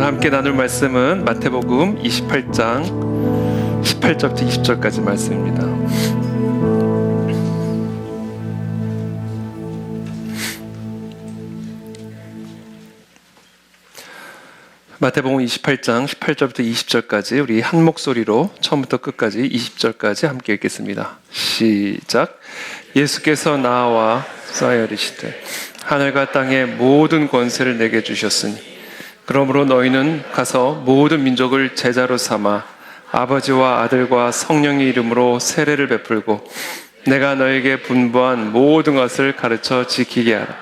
함께 나눌 말씀은 마태복음 28장 18절부터 20절까지 말씀입니다. 마태복음 28장 18절부터 20절까지 우리 한 목소리로 처음부터 끝까지 20절까지 함께 읽겠습니다. 시작. 예수께서 나와 쌓여 이르시되 하늘과 땅의 모든 권세를 내게 주셨으니 그러므로 너희는 가서 모든 민족을 제자로 삼아 아버지와 아들과 성령의 이름으로 세례를 베풀고 내가 너에게 분부한 모든 것을 가르쳐 지키게 하라.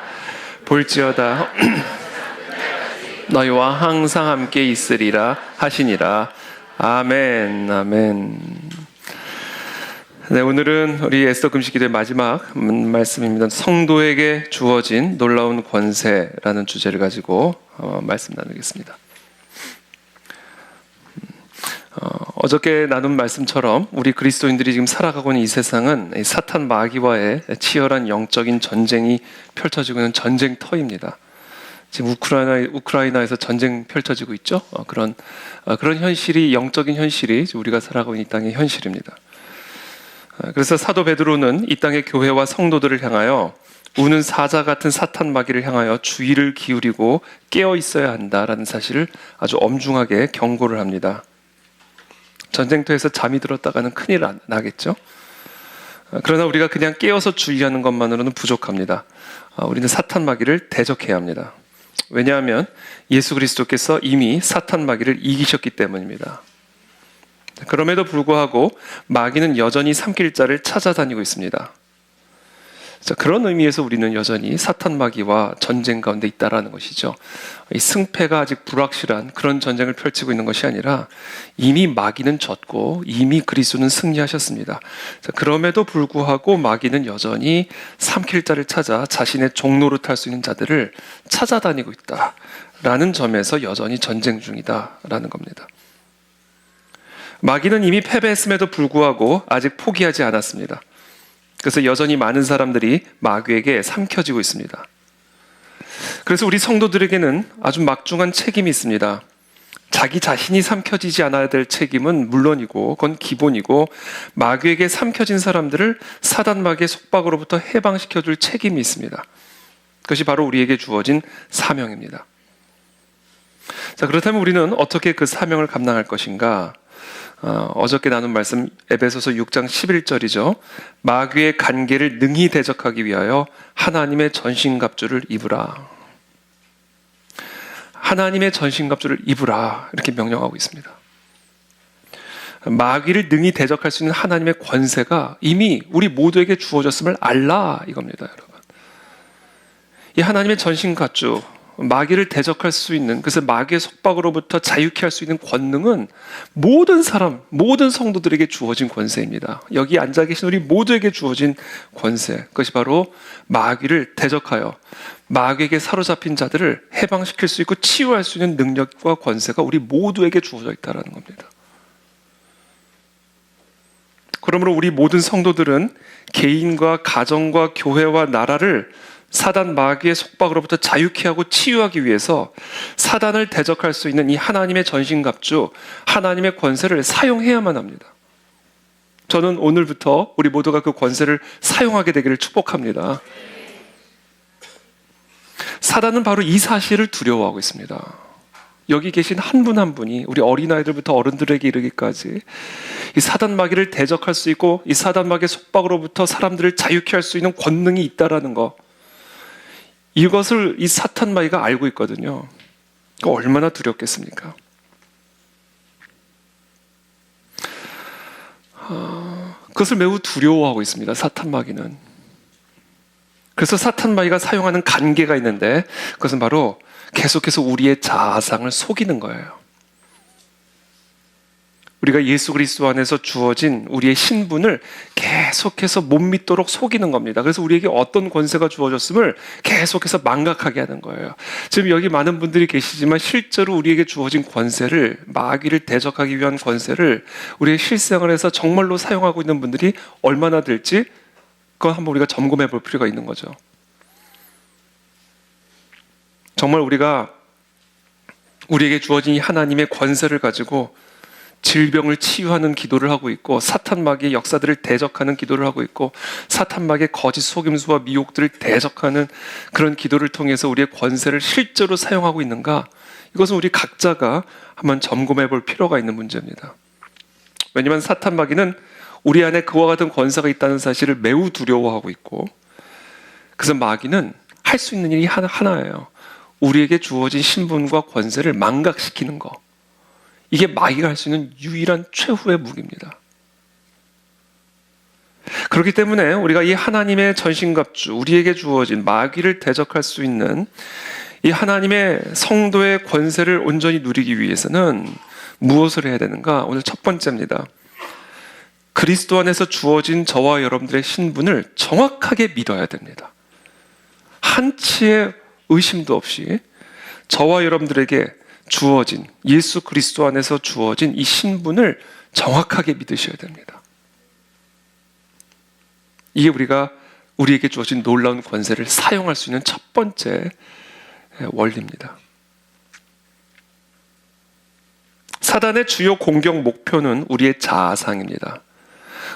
볼지어다 너희와 항상 함께 있으리라 하시니라. 아멘. 아멘. 네, 오늘은 우리 에스더 금식기도의 마지막 말씀입니다. 성도에게 주어진 놀라운 권세라는 주제를 가지고 말씀 나누겠습니다. 어저께 나눈 말씀처럼 우리 그리스도인들이 지금 살아가고 있는 이 세상은 사탄 마귀와의 치열한 영적인 전쟁이 펼쳐지고 있는 전쟁터입니다. 지금 우크라이나에서 전쟁 펼쳐지고 있죠. 그런 현실이, 영적인 현실이 우리가 살아가고 있는 이 땅의 현실입니다. 그래서 사도 베드로는 이 땅의 교회와 성도들을 향하여 우는 사자 같은 사탄 마귀를 향하여 주의를 기울이고 깨어 있어야 한다라는 사실을 아주 엄중하게 경고를 합니다. 전쟁터에서 잠이 들었다가는 큰일 나겠죠. 그러나 우리가 그냥 깨어서 주의하는 것만으로는 부족합니다. 우리는 사탄 마귀를 대적해야 합니다. 왜냐하면 예수 그리스도께서 이미 사탄 마귀를 이기셨기 때문입니다. 그럼에도 불구하고 마귀는 여전히 삼킬 자를 찾아다니고 있습니다. 그런 의미에서 우리는 여전히 사탄 마귀와 전쟁 가운데 있다라는 것이죠. 이 승패가 아직 불확실한 그런 전쟁을 펼치고 있는 것이 아니라 이미 마귀는 졌고 이미 그리스도는 승리하셨습니다. 그럼에도 불구하고 마귀는 여전히 삼킬 자를 찾아 자신의 종로를 탈 수 있는 자들을 찾아다니고 있다라는 점에서 여전히 전쟁 중이다라는 겁니다. 마귀는 이미 패배했음에도 불구하고 아직 포기하지 않았습니다. 그래서 여전히 많은 사람들이 마귀에게 삼켜지고 있습니다. 그래서 우리 성도들에게는 아주 막중한 책임이 있습니다. 자기 자신이 삼켜지지 않아야 될 책임은 물론이고 그건 기본이고 마귀에게 삼켜진 사람들을 사단 마귀의 속박으로부터 해방시켜줄 책임이 있습니다. 그것이 바로 우리에게 주어진 사명입니다. 자, 그렇다면 우리는 어떻게 그 사명을 감당할 것인가? 어저께 나눈 말씀 에베소서 6장 11절이죠. 마귀의 간계를 능히 대적하기 위하여 하나님의 전신갑주를 입으라. 하나님의 전신갑주를 입으라 이렇게 명령하고 있습니다. 마귀를 능히 대적할 수 있는 하나님의 권세가 이미 우리 모두에게 주어졌음을 알라 이겁니다, 여러분. 이 하나님의 전신갑주, 마귀를 대적할 수 있는, 그래서 마귀의 속박으로부터 자유케 할 수 있는 권능은 모든 사람, 모든 성도들에게 주어진 권세입니다. 여기 앉아 계신 우리 모두에게 주어진 권세, 그것이 바로 마귀를 대적하여 마귀에게 사로잡힌 자들을 해방시킬 수 있고 치유할 수 있는 능력과 권세가 우리 모두에게 주어져 있다는 겁니다. 그러므로 우리 모든 성도들은 개인과 가정과 교회와 나라를 사단 마귀의 속박으로부터 자유케 하고 치유하기 위해서 사단을 대적할 수 있는 이 하나님의 전신갑주, 하나님의 권세를 사용해야만 합니다. 저는 오늘부터 우리 모두가 그 권세를 사용하게 되기를 축복합니다. 사단은 바로 이 사실을 두려워하고 있습니다. 여기 계신 한 분 한 분이 우리 어린아이들부터 어른들에게 이르기까지 이 사단 마귀를 대적할 수 있고 이 사단 마귀의 속박으로부터 사람들을 자유케 할 수 있는 권능이 있다라는 것, 이것을 이 사탄 마귀가 알고 있거든요. 얼마나 두렵겠습니까? 그것을 매우 두려워하고 있습니다, 사탄 마귀는. 그래서 사탄 마귀가 사용하는 간계가 있는데 그것은 바로 계속해서 우리의 자아상을 속이는 거예요. 우리가 예수 그리스도 안에서 주어진 우리의 신분을 계속해서 못 믿도록 속이는 겁니다. 그래서 우리에게 어떤 권세가 주어졌음을 계속해서 망각하게 하는 거예요. 지금 여기 많은 분들이 계시지만 실제로 우리에게 주어진 권세를, 마귀를 대적하기 위한 권세를 우리의 실생활에서 정말로 사용하고 있는 분들이 얼마나 될지 그건 한번 우리가 점검해 볼 필요가 있는 거죠. 정말 우리가 우리에게 주어진 이 하나님의 권세를 가지고 질병을 치유하는 기도를 하고 있고, 사탄 마귀의 역사들을 대적하는 기도를 하고 있고, 사탄 마귀의 거짓 속임수와 미혹들을 대적하는 그런 기도를 통해서 우리의 권세를 실제로 사용하고 있는가? 이것은 우리 각자가 한번 점검해 볼 필요가 있는 문제입니다. 왜냐하면 사탄 마귀는 우리 안에 그와 같은 권세가 있다는 사실을 매우 두려워하고 있고, 그래서 마귀는 할 수 있는 일이 하나예요. 우리에게 주어진 신분과 권세를 망각시키는 거. 이게 마귀가 할 수 있는 유일한 최후의 무기입니다. 그렇기 때문에 우리가 이 하나님의 전신갑주, 우리에게 주어진 마귀를 대적할 수 있는 이 하나님의 성도의 권세를 온전히 누리기 위해서는 무엇을 해야 되는가? 오늘 첫 번째입니다. 그리스도 안에서 주어진 저와 여러분들의 신분을 정확하게 믿어야 됩니다. 한치의 의심도 없이 저와 여러분들에게 주어진, 예수 그리스도 안에서 주어진 이 신분을 정확하게 믿으셔야 됩니다. 이게 우리에게 주어진 놀라운 권세를 사용할 수 있는 첫 번째 원리입니다. 사단의 주요 공격 목표는 우리의 자아상입니다.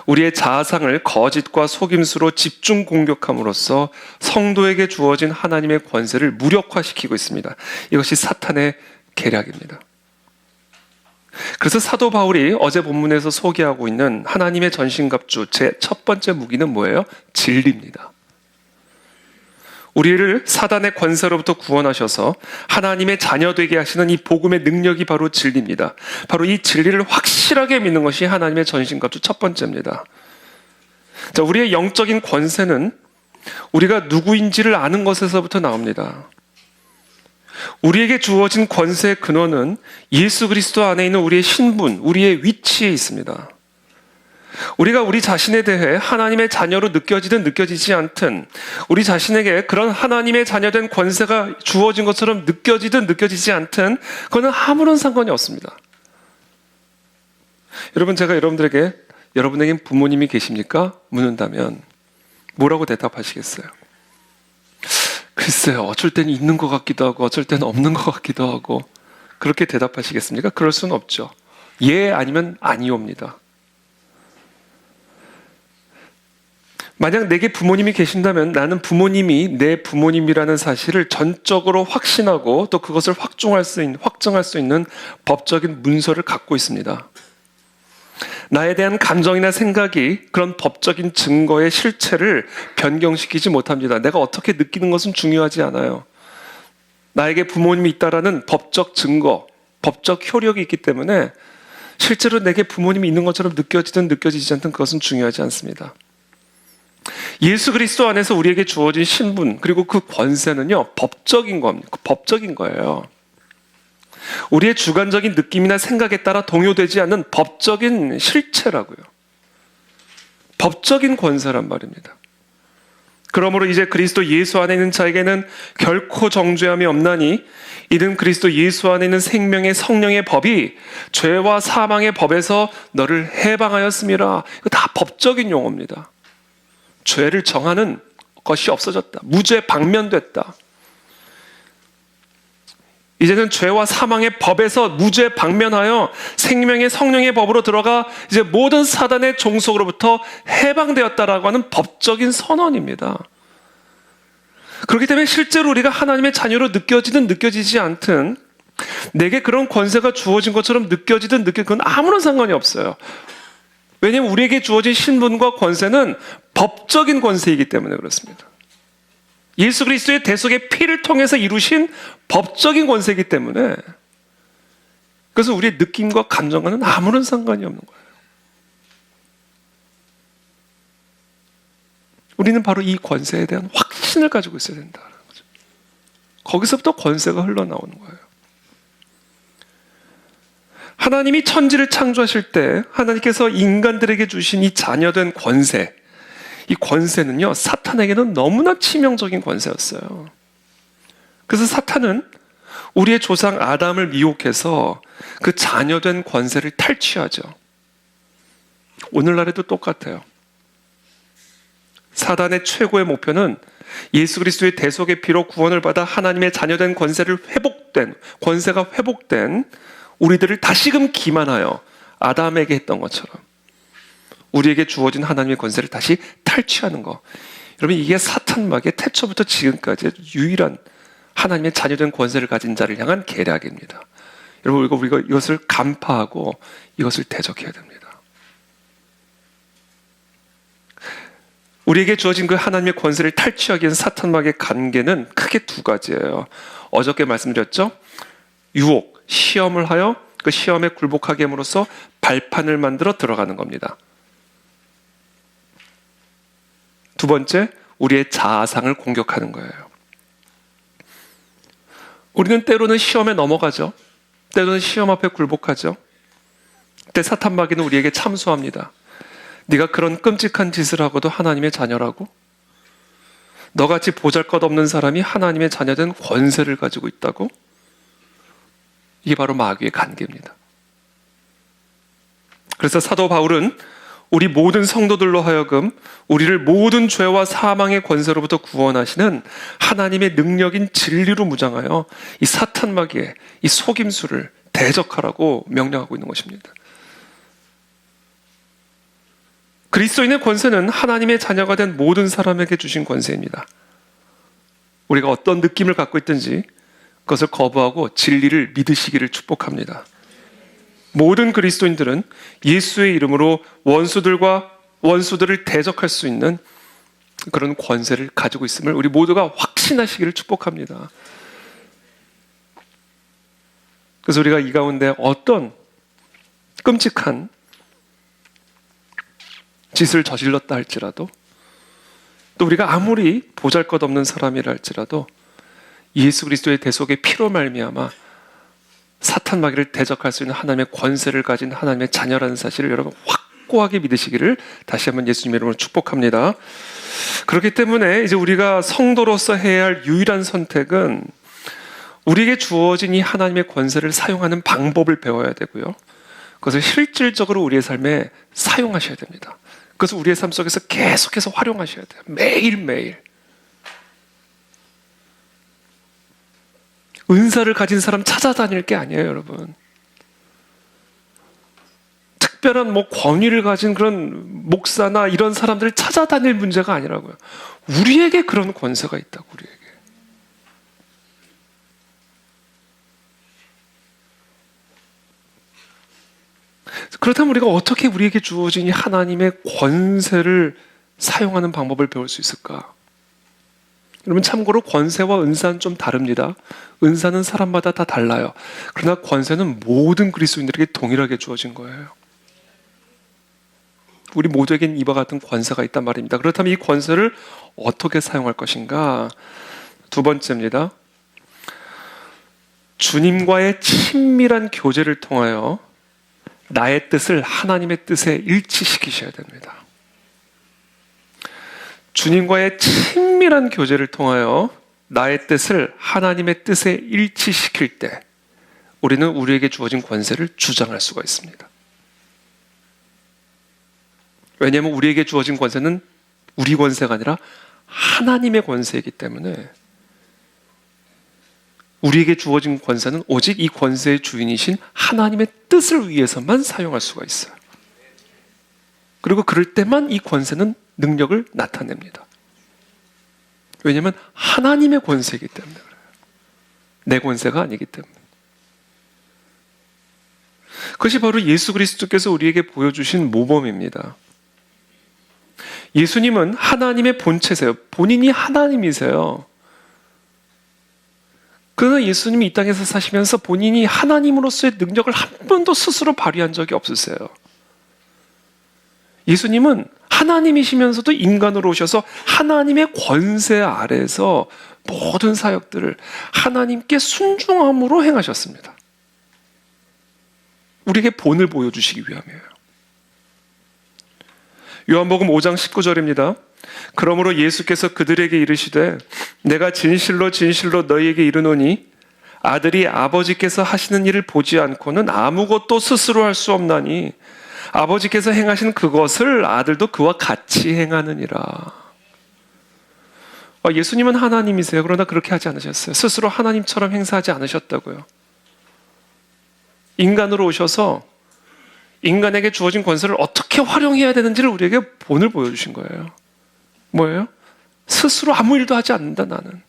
우리의 자아상을 거짓과 속임수로 집중 공격함으로써 성도에게 주어진 하나님의 권세를 무력화시키고 있습니다. 이것이 사탄의 계략입니다. 그래서 사도 바울이 어제 본문에서 소개하고 있는 하나님의 전신갑주 제 첫 번째 무기는 뭐예요? 진리입니다. 우리를 사단의 권세로부터 구원하셔서 하나님의 자녀 되게 하시는 이 복음의 능력이 바로 진리입니다. 바로 이 진리를 확실하게 믿는 것이 하나님의 전신갑주 첫 번째입니다. 자, 우리의 영적인 권세는 우리가 누구인지를 아는 것에서부터 나옵니다. 우리에게 주어진 권세의 근원은 예수 그리스도 안에 있는 우리의 신분, 우리의 위치에 있습니다. 우리가 우리 자신에 대해 하나님의 자녀로 느껴지든 느껴지지 않든, 우리 자신에게 그런 하나님의 자녀된 권세가 주어진 것처럼 느껴지든 느껴지지 않든, 그거는 아무런 상관이 없습니다. 여러분, 제가 여러분에겐 부모님이 계십니까? 묻는다면 뭐라고 대답하시겠어요? 글쎄요, 어쩔 때는 있는 것 같기도 하고 어쩔 때는 없는 것 같기도 하고, 그렇게 대답하시겠습니까? 그럴 수는 없죠. 예 아니면 아니오입니다. 만약 내게 부모님이 계신다면 나는 부모님이 내 부모님이라는 사실을 전적으로 확신하고 또 그것을 확정할 수 있는 법적인 문서를 갖고 있습니다. 나에 대한 감정이나 생각이 그런 법적인 증거의 실체를 변경시키지 못합니다. 내가 어떻게 느끼는 것은 중요하지 않아요. 나에게 부모님이 있다라는 법적 증거, 법적 효력이 있기 때문에 실제로 내게 부모님이 있는 것처럼 느껴지든 느껴지지 않든 그것은 중요하지 않습니다. 예수 그리스도 안에서 우리에게 주어진 신분, 그리고 그 권세는요, 법적인 거예요. 우리의 주관적인 느낌이나 생각에 따라 동요되지 않는 법적인 실체라고요. 법적인 권세란 말입니다. 그러므로 이제 그리스도 예수 안에 있는 자에게는 결코 정죄함이 없나니 이는 그리스도 예수 안에 있는 생명의 성령의 법이 죄와 사망의 법에서 너를 해방하였음이라. 이거 다 법적인 용어입니다. 죄를 정하는 것이 없어졌다. 무죄 방면됐다. 이제는 죄와 사망의 법에서 무죄 방면하여 생명의 성령의 법으로 들어가 이제 모든 사단의 종속으로부터 해방되었다라고 하는 법적인 선언입니다. 그렇기 때문에 실제로 우리가 하나님의 자녀로 느껴지든 느껴지지 않든, 내게 그런 권세가 주어진 것처럼 느껴지든 그건 아무런 상관이 없어요. 왜냐하면 우리에게 주어진 신분과 권세는 법적인 권세이기 때문에 그렇습니다. 예수 그리스도의 대속의 피를 통해서 이루신 법적인 권세이기 때문에, 그래서 우리의 느낌과 감정과는 아무런 상관이 없는 거예요. 우리는 바로 이 권세에 대한 확신을 가지고 있어야 된다는 거죠. 거기서부터 권세가 흘러나오는 거예요. 하나님이 천지를 창조하실 때 하나님께서 인간들에게 주신 이 자녀된 권세, 이 권세는요, 사탄에게는 너무나 치명적인 권세였어요. 그래서 사탄은 우리의 조상 아담을 미혹해서 그 자녀된 권세를 탈취하죠. 오늘날에도 똑같아요. 사단의 최고의 목표는 예수 그리스도의 대속의 피로 구원을 받아 하나님의 자녀된 권세가 회복된 우리들을 다시금 기만하여 아담에게 했던 것처럼 우리에게 주어진 하나님의 권세를 다시 탈취하는 것. 여러분, 이게 사탄막의 태초부터 지금까지 유일한 하나님의 자녀된 권세를 가진 자를 향한 계략입니다. 여러분, 우리가 이것을 간파하고 이것을 대적해야 됩니다. 우리에게 주어진 그 하나님의 권세를 탈취하기 위한 사탄막의 관계는 크게 두 가지예요. 어저께 말씀드렸죠? 유혹, 시험을 하여 그 시험에 굴복하게 함으로써 발판을 만들어 들어가는 겁니다. 두 번째, 우리의 자아상을 공격하는 거예요. 우리는 때로는 시험에 넘어가죠. 때로는 시험 앞에 굴복하죠. 그때 사탄마귀는 우리에게 참소합니다. 네가 그런 끔찍한 짓을 하고도 하나님의 자녀라고? 너같이 보잘것없는 사람이 하나님의 자녀된 권세를 가지고 있다고? 이게 바로 마귀의 관계입니다. 그래서 사도 바울은 우리 모든 성도들로 하여금 우리를 모든 죄와 사망의 권세로부터 구원하시는 하나님의 능력인 진리로 무장하여 이 사탄마귀의 이 속임수를 대적하라고 명령하고 있는 것입니다. 그리스도인의 권세는 하나님의 자녀가 된 모든 사람에게 주신 권세입니다. 우리가 어떤 느낌을 갖고 있든지 그것을 거부하고 진리를 믿으시기를 축복합니다. 모든 그리스도인들은 예수의 이름으로 원수들을 대적할 수 있는 그런 권세를 가지고 있음을 우리 모두가 확신하시기를 축복합니다. 그래서 우리가 이 가운데 어떤 끔찍한 짓을 저질렀다 할지라도, 또 우리가 아무리 보잘것없는 사람이라 할지라도 예수 그리스도의 대속의 피로 말미암아 사탄 마귀를 대적할 수 있는 하나님의 권세를 가진 하나님의 자녀라는 사실을 여러분 확고하게 믿으시기를 다시 한번 예수님의 이름으로 축복합니다. 그렇기 때문에 이제 우리가 성도로서 해야 할 유일한 선택은 우리에게 주어진 이 하나님의 권세를 사용하는 방법을 배워야 되고요. 그것을 실질적으로 우리의 삶에 사용하셔야 됩니다. 그것을 우리의 삶 속에서 계속해서 활용하셔야 돼요. 매일매일. 은사를 가진 사람 찾아다닐 게 아니에요, 여러분. 특별한 권위를 가진 그런 목사나 이런 사람들을 찾아다닐 문제가 아니라고요. 우리에게 그런 권세가 있다고, 우리에게. 그렇다면 우리가 어떻게 우리에게 주어진 이 하나님의 권세를 사용하는 방법을 배울 수 있을까? 여러분, 참고로 권세와 은사는 좀 다릅니다. 은사는 사람마다 다 달라요. 그러나 권세는 모든 그리스도인들에게 동일하게 주어진 거예요. 우리 모두에겐 이와 같은 권세가 있단 말입니다. 그렇다면 이 권세를 어떻게 사용할 것인가? 두 번째입니다. 주님과의 친밀한 교제를 통하여 나의 뜻을 하나님의 뜻에 일치시키셔야 됩니다. 주님과의 친밀한 교제를 통하여 나의 뜻을 하나님의 뜻에 일치시킬 때 우리는 우리에게 주어진 권세를 주장할 수가 있습니다. 왜냐하면 우리에게 주어진 권세는 우리 권세가 아니라 하나님의 권세이기 때문에 우리에게 주어진 권세는 오직 이 권세의 주인이신 하나님의 뜻을 위해서만 사용할 수가 있어요. 그리고 그럴 때만 이 권세는 능력을 나타냅니다. 왜냐하면 하나님의 권세이기 때문에 그래요. 내 권세가 아니기 때문에. 그것이 바로 예수 그리스도께서 우리에게 보여주신 모범입니다. 예수님은 하나님의 본체세요. 본인이 하나님이세요. 그러나 예수님이 이 땅에서 사시면서 본인이 하나님으로서의 능력을 한 번도 스스로 발휘한 적이 없으세요. 예수님은 하나님이시면서도 인간으로 오셔서 하나님의 권세 아래에서 모든 사역들을 하나님께 순종함으로 행하셨습니다. 우리에게 본을 보여주시기 위함이에요. 요한복음 5장 19절입니다. 그러므로 예수께서 그들에게 이르시되 내가 진실로 진실로 너희에게 이르노니 아들이 아버지께서 하시는 일을 보지 않고는 아무것도 스스로 할 수 없나니 아버지께서 행하신 그것을 아들도 그와 같이 행하느니라. 예수님은 하나님이세요. 그러나 그렇게 하지 않으셨어요. 스스로 하나님처럼 행사하지 않으셨다고요. 인간으로 오셔서 인간에게 주어진 권세를 어떻게 활용해야 되는지를 우리에게 본을 보여주신 거예요. 뭐예요? 스스로 아무 일도 하지 않는다, 나는.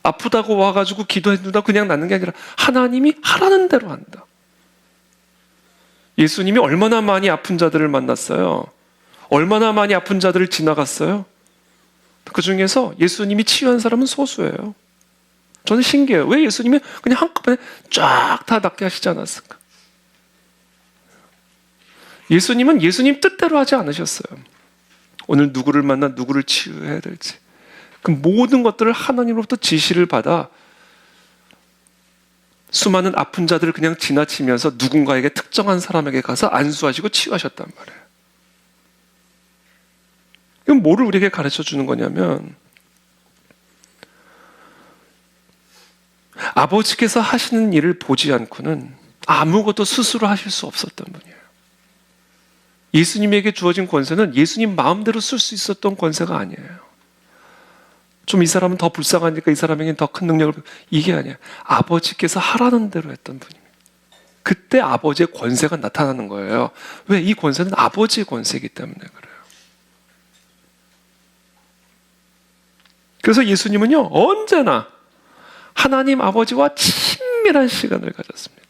아프다고 와가지고 기도해준다 그냥 낫는 게 아니라 하나님이 하라는 대로 한다. 예수님이 얼마나 많이 아픈 자들을 만났어요. 얼마나 많이 아픈 자들을 지나갔어요. 그 중에서 예수님이 치유한 사람은 소수예요. 저는 신기해요. 왜 예수님이 그냥 한꺼번에 쫙 다 낫게 하시지 않았을까? 예수님은 예수님 뜻대로 하지 않으셨어요. 오늘 누구를 만나 누구를 치유해야 될지. 그 모든 것들을 하나님으로부터 지시를 받아 수많은 아픈 자들을 그냥 지나치면서 누군가에게 특정한 사람에게 가서 안수하시고 치유하셨단 말이에요. 이건 뭐를 우리에게 가르쳐 주는 거냐면 아버지께서 하시는 일을 보지 않고는 아무것도 스스로 하실 수 없었던 분이에요. 예수님에게 주어진 권세는 예수님 마음대로 쓸 수 있었던 권세가 아니에요. 좀 이 사람은 더 불쌍하니까 이 사람에게는 더 큰 능력을, 이게 아니에요. 아버지께서 하라는 대로 했던 분입니다. 그때 아버지의 권세가 나타나는 거예요. 왜? 이 권세는 아버지의 권세이기 때문에 그래요. 그래서 예수님은요, 언제나 하나님 아버지와 친밀한 시간을 가졌습니다.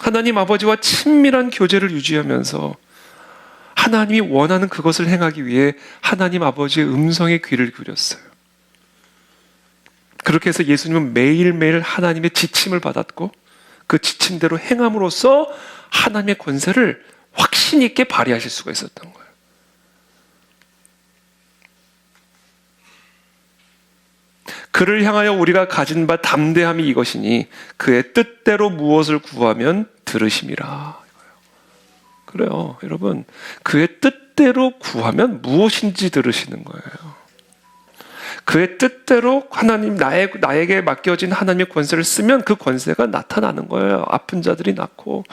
하나님 아버지와 친밀한 교제를 유지하면서 하나님이 원하는 그것을 행하기 위해 하나님 아버지의 음성에 귀를 기울였어요. 그렇게 해서 예수님은 매일매일 하나님의 지침을 받았고 그 지침대로 행함으로써 하나님의 권세를 확신 있게 발휘하실 수가 있었던 거예요. 그를 향하여 우리가 가진 바 담대함이 이것이니 그의 뜻대로 무엇을 구하면 들으심이라. 그래요, 여러분. 그의 뜻대로 구하면 무엇인지 들으시는 거예요. 그의 뜻대로 하나님, 나에게 맡겨진 하나님의 권세를 쓰면 그 권세가 나타나는 거예요. 아픈 자들이 낫고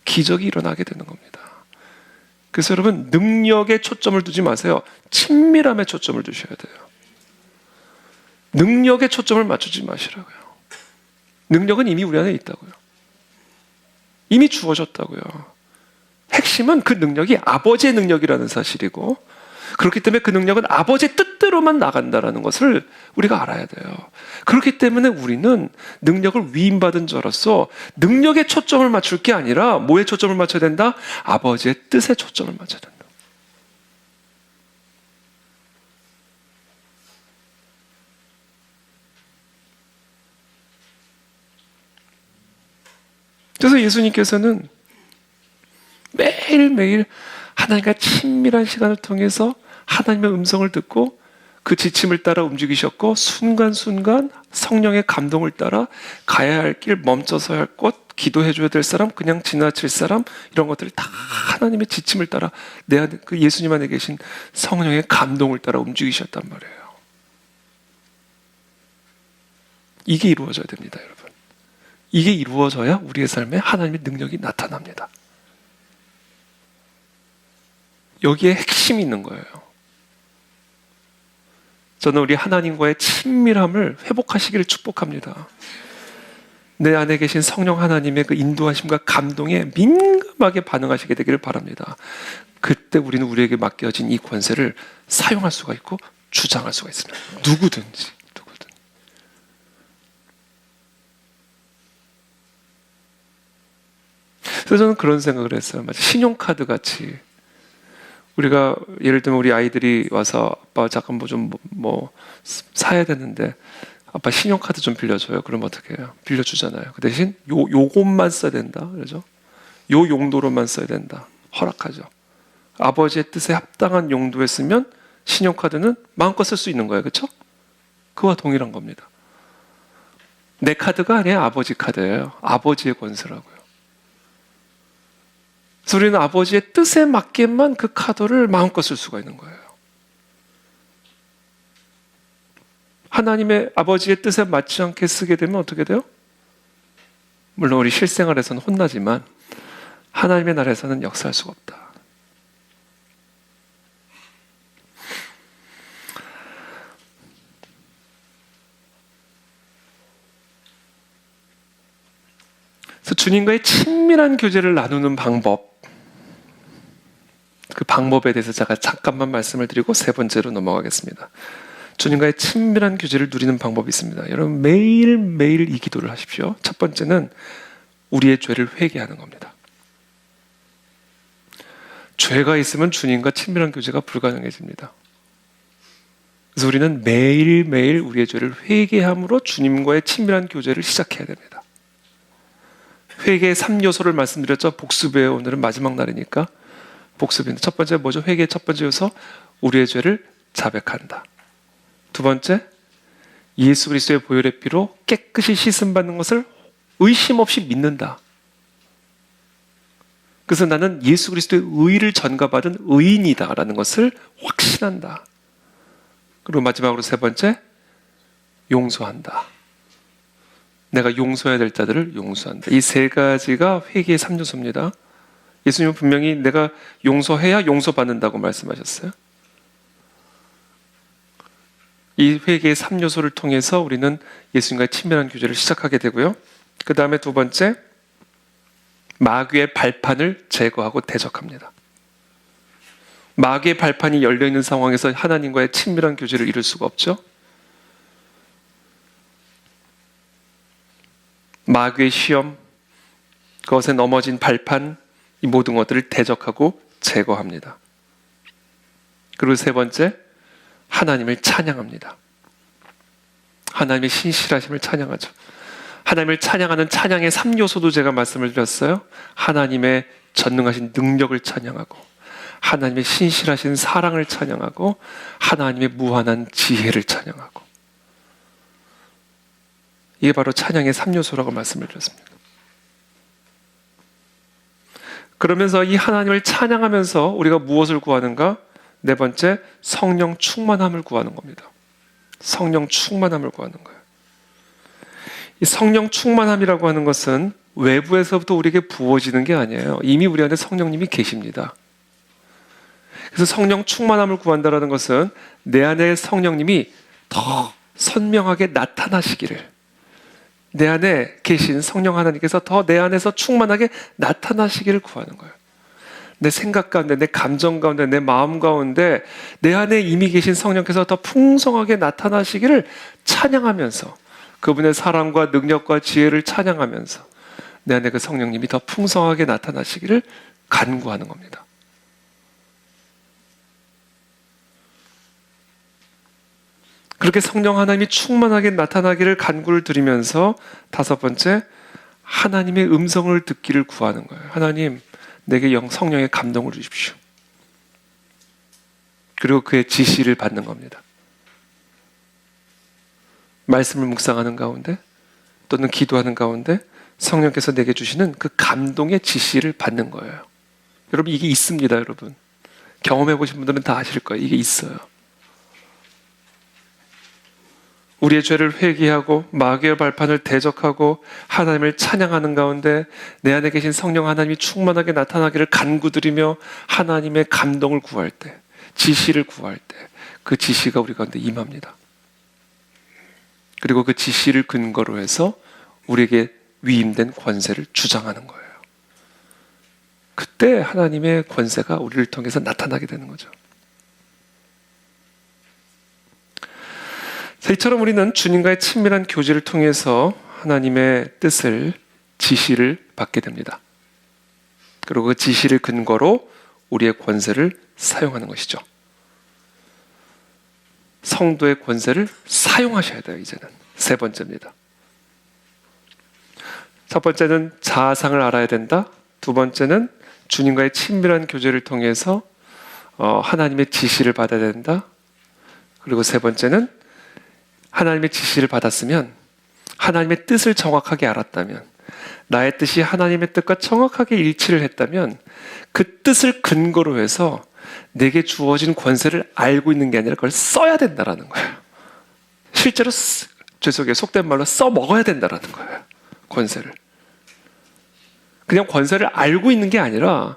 기적이 일어나게 되는 겁니다. 그래서 여러분, 능력에 초점을 두지 마세요. 친밀함에 초점을 두셔야 돼요. 능력에 초점을 맞추지 마시라고요. 능력은 이미 우리 안에 있다고요. 이미 주어졌다고요. 핵심은 그 능력이 아버지의 능력이라는 사실이고, 그렇기 때문에 그 능력은 아버지의 뜻대로만 나간다는 것을 우리가 알아야 돼요. 그렇기 때문에 우리는 능력을 위임받은 자로서 능력에 초점을 맞출 게 아니라 뭐에 초점을 맞춰야 된다? 아버지의 뜻에 초점을 맞춰야 된다. 그래서 예수님께서는 매일매일 하나님과 친밀한 시간을 통해서 하나님의 음성을 듣고 그 지침을 따라 움직이셨고, 순간순간 성령의 감동을 따라 가야 할 길, 멈춰서야 할 곳, 기도해줘야 될 사람, 그냥 지나칠 사람, 이런 것들을 다 하나님의 지침을 따라 그 예수님 안에 계신 성령의 감동을 따라 움직이셨단 말이에요. 이게 이루어져야 됩니다, 여러분. 이게 이루어져야 우리의 삶에 하나님의 능력이 나타납니다. 여기에 핵심이 있는 거예요. 저는 우리 하나님과의 친밀함을 회복하시기를 축복합니다. 내 안에 계신 성령 하나님의 그 인도하심과 감동에 민감하게 반응하시게 되기를 바랍니다. 그때 우리는 우리에게 맡겨진 이 권세를 사용할 수가 있고 주장할 수가 있습니다. 누구든지. 그래서 저는 그런 생각을 했어요. 마치 신용카드 같이, 우리가 예를 들면 우리 아이들이 와서 아빠 잠깐 뭐 사야 되는데 아빠 신용카드 좀 빌려줘요. 그럼 어떻게 해요? 빌려주잖아요. 그 대신 요것만 써야 된다. 그러죠? 요 용도로만 써야 된다. 허락하죠. 아버지의 뜻에 합당한 용도에 쓰면 신용카드는 마음껏 쓸 수 있는 거예요. 그렇죠? 그와 동일한 겁니다. 내 카드가 아니라 아버지 카드예요. 아버지의 권세라고요. 그래서 우리는 아버지의 뜻에 맞게만 그 카드를 마음껏 쓸 수가 있는 거예요. 하나님의 아버지의 뜻에 맞지 않게 쓰게 되면 어떻게 돼요? 물론 우리 실생활에서는 혼나지만 하나님의 나라에서는 역사할 수가 없다. 그래서 주님과의 친밀한 교제를 나누는 방법, 그 방법에 대해서 제가 잠깐만 말씀을 드리고 세 번째로 넘어가겠습니다. 주님과의 친밀한 교제를 누리는 방법이 있습니다. 여러분 매일매일 이 기도를 하십시오. 첫 번째는 우리의 죄를 회개하는 겁니다. 죄가 있으면 주님과 친밀한 교제가 불가능해집니다. 그래서 우리는 매일매일 우리의 죄를 회개함으로 주님과의 친밀한 교제를 시작해야 됩니다. 회개의 3요소를 말씀드렸죠. 복습에 오늘은 마지막 날이니까 복습인데 첫 번째 뭐죠? 회개의 첫 번째 요소, 우리의 죄를 자백한다. 두 번째, 예수 그리스도의 보혈의 피로 깨끗이 씻음받는 것을 의심 없이 믿는다. 그래서 나는 예수 그리스도의 의를 전가받은 의인이다라는 것을 확신한다. 그리고 마지막으로 세 번째, 용서한다. 내가 용서해야 될 자들을 용서한다. 이 세 가지가 회개의 3요소입니다. 예수님은 분명히 내가 용서해야 용서받는다고 말씀하셨어요. 이 회개의 3요소를 통해서 우리는 예수님과의 친밀한 교제를 시작하게 되고요. 그 다음에 두 번째, 마귀의 발판을 제거하고 대적합니다. 마귀의 발판이 열려있는 상황에서 하나님과의 친밀한 교제를 이룰 수가 없죠. 마귀의 시험, 그것에 넘어진 발판, 이 모든 것들을 대적하고 제거합니다. 그리고 세 번째, 하나님을 찬양합니다. 하나님의 신실하심을 찬양하죠. 하나님을 찬양하는 찬양의 3요소도 제가 말씀을 드렸어요. 하나님의 전능하신 능력을 찬양하고, 하나님의 신실하신 사랑을 찬양하고, 하나님의 무한한 지혜를 찬양하고, 이게 바로 찬양의 3요소라고 말씀을 드렸습니다. 그러면서 이 하나님을 찬양하면서 우리가 무엇을 구하는가? 네 번째, 성령 충만함을 구하는 겁니다. 성령 충만함을 구하는 거예요. 이 성령 충만함이라고 하는 것은 외부에서부터 우리에게 부어지는 게 아니에요. 이미 우리 안에 성령님이 계십니다. 그래서 성령 충만함을 구한다는 것은 내 안에 성령님이 더 선명하게 나타나시기를, 내 안에 계신 성령 하나님께서 더 내 안에서 충만하게 나타나시기를 구하는 거예요. 내 생각 가운데, 내 감정 가운데, 내 마음 가운데 내 안에 이미 계신 성령께서 더 풍성하게 나타나시기를 찬양하면서, 그분의 사랑과 능력과 지혜를 찬양하면서 내 안에 그 성령님이 더 풍성하게 나타나시기를 간구하는 겁니다. 그렇게 성령 하나님이 충만하게 나타나기를 간구를 드리면서 다섯 번째, 하나님의 음성을 듣기를 구하는 거예요. 하나님, 내게 성령의 감동을 주십시오. 그리고 그의 지시를 받는 겁니다. 말씀을 묵상하는 가운데 또는 기도하는 가운데 성령께서 내게 주시는 그 감동의 지시를 받는 거예요. 여러분, 이게 있습니다. 여러분, 경험해 보신 분들은 다 아실 거예요. 이게 있어요. 우리의 죄를 회개하고 마귀의 발판을 대적하고 하나님을 찬양하는 가운데 내 안에 계신 성령 하나님이 충만하게 나타나기를 간구드리며 하나님의 감동을 구할 때, 지시를 구할 때 그 지시가 우리 가운데 임합니다. 그리고 그 지시를 근거로 해서 우리에게 위임된 권세를 주장하는 거예요. 그때 하나님의 권세가 우리를 통해서 나타나게 되는 거죠. 이처럼 우리는 주님과의 친밀한 교제를 통해서 하나님의 뜻을, 지시를 받게 됩니다. 그리고 그 지시를 근거로 우리의 권세를 사용하는 것이죠. 성도의 권세를 사용하셔야 돼요. 이제는 세 번째입니다. 첫 번째는 자아상을 알아야 된다. 두 번째는 주님과의 친밀한 교제를 통해서 하나님의 지시를 받아야 된다. 그리고 세 번째는 하나님의 지시를 받았으면, 하나님의 뜻을 정확하게 알았다면, 나의 뜻이 하나님의 뜻과 정확하게 일치를 했다면 그 뜻을 근거로 해서 내게 주어진 권세를 알고 있는 게 아니라 그걸 써야 된다라는 거예요. 실제로 속된 말로 써먹어야 된다라는 거예요. 권세를. 그냥 권세를 알고 있는 게 아니라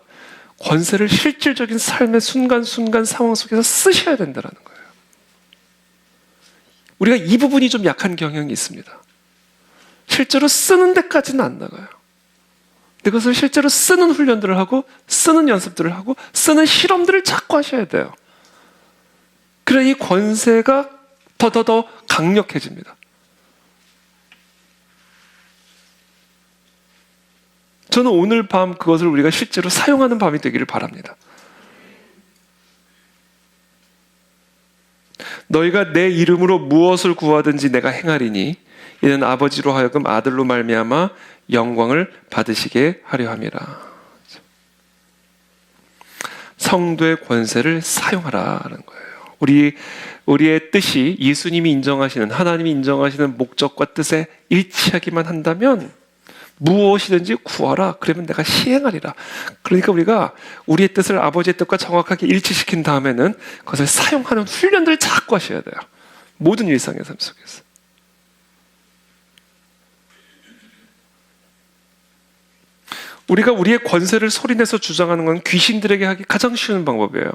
권세를 실질적인 삶의 순간순간 상황 속에서 쓰셔야 된다라는 거예요. 우리가 이 부분이 좀 약한 경향이 있습니다. 실제로 쓰는 데까지는 안 나가요. 그것을 실제로 쓰는 훈련들을 하고 쓰는 연습들을 하고 쓰는 실험들을 자꾸 하셔야 돼요. 그래야 이 권세가 더 강력해집니다. 저는 오늘 밤 그것을 우리가 실제로 사용하는 밤이 되기를 바랍니다. 너희가 내 이름으로 무엇을 구하든지 내가 행하리니 이는 아버지로 하여금 아들로 말미암아 영광을 받으시게 하려 함이라. 성도의 권세를 사용하라는 거예요. 우리의 뜻이 예수님이 인정하시는, 하나님이 인정하시는 목적과 뜻에 일치하기만 한다면 무엇이든지 구하라. 그러면 내가 시행하리라. 그러니까 우리가 우리의 뜻을 아버지의 뜻과 정확하게 일치시킨 다음에는 그것을 사용하는 훈련들을 자꾸 하셔야 돼요. 모든 일상의 삶 속에서. 우리가 우리의 권세를 소리내서 주장하는 건 귀신들에게 하기 가장 쉬운 방법이에요.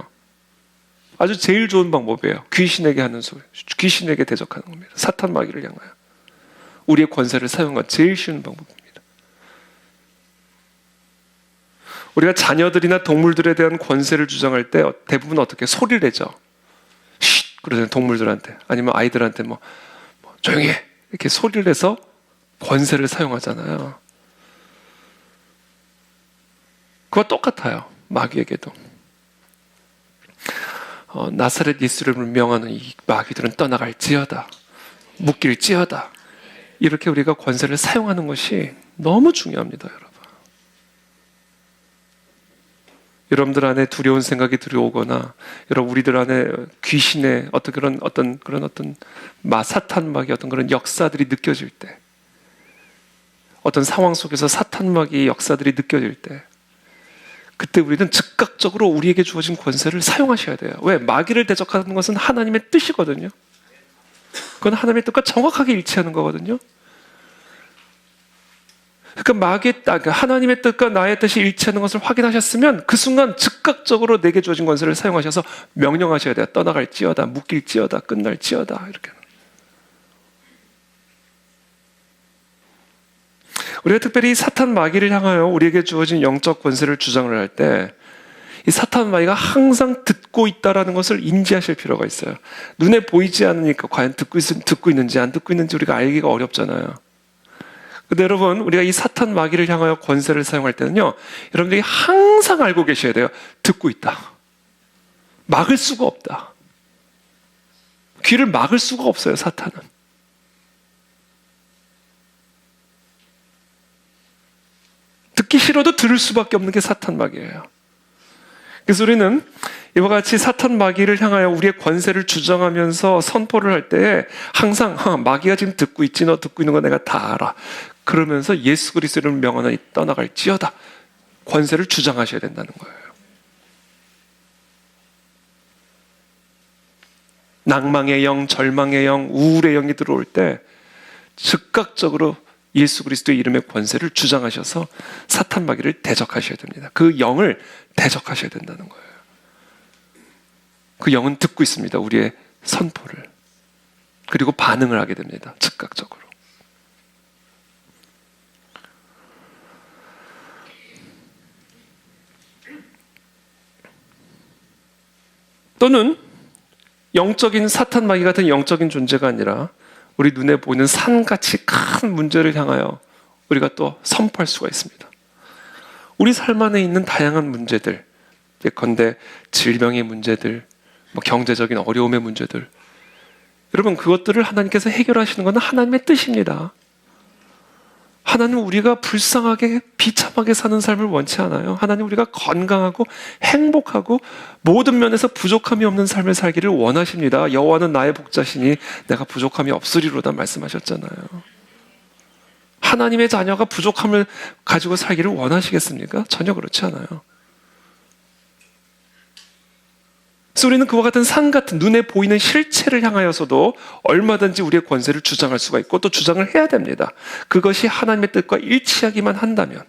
아주 제일 좋은 방법이에요. 귀신에게 하는 소리, 귀신에게 대적하는 겁니다. 사탄 마귀를 향하여 우리의 권세를 사용한 건 제일 쉬운 방법입니다. 우리가 자녀들이나 동물들에 대한 권세를 주장할 때 대부분 어떻게 소리를 내죠. 쉿! 그러잖아요. 동물들한테. 아니면 아이들한테 조용히 해! 이렇게 소리를 내서 권세를 사용하잖아요. 그와 똑같아요. 마귀에게도. 나사렛 예수를 명하는 이 마귀들은 떠나갈지어다. 묶일지어다. 이렇게 우리가 권세를 사용하는 것이 너무 중요합니다, 여러분. 여러분들 안에 두려운 생각이 들어오거나, 여러분 우리들 안에 귀신의 어떤 사탄 마귀 어떤 그런 역사들이 느껴질 때, 어떤 상황 속에서 사탄 마귀의 역사들이 느껴질 때, 그때 우리는 즉각적으로 우리에게 주어진 권세를 사용하셔야 돼요. 왜? 마귀를 대적하는 것은 하나님의 뜻이거든요. 그건 하나님의 뜻과 정확하게 일치하는 거거든요. 그러니까 하나님의 뜻과 나의 뜻이 일치하는 것을 확인하셨으면 그 순간 즉각적으로 내게 주어진 권세를 사용하셔서 명령하셔야 돼요. 떠나갈지어다, 묶일지어다, 끝날지어다. 이렇게. 우리가 특별히 사탄 마귀를 향하여 우리에게 주어진 영적 권세를 주장을 할 때 이 사탄 마귀가 항상 듣고 있다는 것을 인지하실 필요가 있어요. 눈에 보이지 않으니까 과연 듣고 있는지 안 듣고 있는지 우리가 알기가 어렵잖아요. 근데 여러분, 우리가 이 사탄 마귀를 향하여 권세를 사용할 때는요, 여러분들이 항상 알고 계셔야 돼요. 듣고 있다. 막을 수가 없다. 귀를 막을 수가 없어요, 사탄은. 듣기 싫어도 들을 수밖에 없는 게 사탄 마귀예요. 그래서 우리는 이와 같이 사탄 마귀를 향하여 우리의 권세를 주장하면서 선포를 할 때 항상 마귀가 지금 듣고 있지, 너 듣고 있는 거 내가 다 알아. 그러면서 예수 그리스도를 명하노니 떠나갈지어다. 권세를 주장하셔야 된다는 거예요. 낭망의 영, 절망의 영, 우울의 영이 들어올 때 즉각적으로 예수 그리스도의 이름의 권세를 주장하셔서 사탄 마귀를 대적하셔야 됩니다. 그 영을 대적하셔야 된다는 거예요. 그 영은 듣고 있습니다. 우리의 선포를. 그리고 반응을 하게 됩니다. 즉각적으로. 또는 영적인 사탄 마귀 같은 영적인 존재가 아니라 우리 눈에 보이는 산같이 큰 문제를 향하여 우리가 또 선포할 수가 있습니다. 우리 삶 안에 있는 다양한 문제들, 예컨대 질병의 문제들, 경제적인 어려움의 문제들, 여러분 그것들을 하나님께서 해결하시는 것은 하나님의 뜻입니다. 하나님은 우리가 불쌍하게 비참하게 사는 삶을 원치 않아요. 하나님은 우리가 건강하고 행복하고 모든 면에서 부족함이 없는 삶을 살기를 원하십니다. 여호와는 나의 복자시니 내가 부족함이 없으리로다 말씀하셨잖아요. 하나님의 자녀가 부족함을 가지고 살기를 원하시겠습니까? 전혀 그렇지 않아요. 그래서 우리는 그와 같은 산 같은 눈에 보이는 실체를 향하여서도 얼마든지 우리의 권세를 주장할 수가 있고 또 주장을 해야 됩니다. 그것이 하나님의 뜻과 일치하기만 한다면,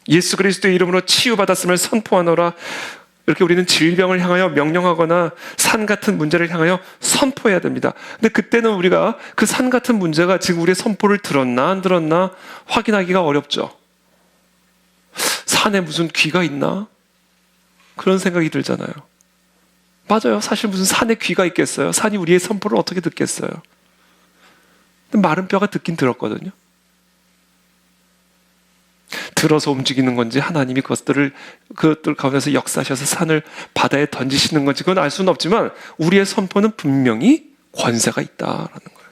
예수 그리스도의 이름으로 치유받았음을 선포하노라, 이렇게 우리는 질병을 향하여 명령하거나 산 같은 문제를 향하여 선포해야 됩니다. 근데 그때는 우리가 그 산 같은 문제가 지금 우리의 선포를 들었나 안 들었나 확인하기가 어렵죠. 산에 무슨 귀가 있나? 그런 생각이 들잖아요. 맞아요. 사실 무슨 산에 귀가 있겠어요? 산이 우리의 선포를 어떻게 듣겠어요? 근데 마른 뼈가 듣긴 들었거든요. 들어서 움직이는 건지 하나님이 그것들 가운데서 역사하셔서 산을 바다에 던지시는 건지 그건 알 수는 없지만 우리의 선포는 분명히 권세가 있다라는 거예요.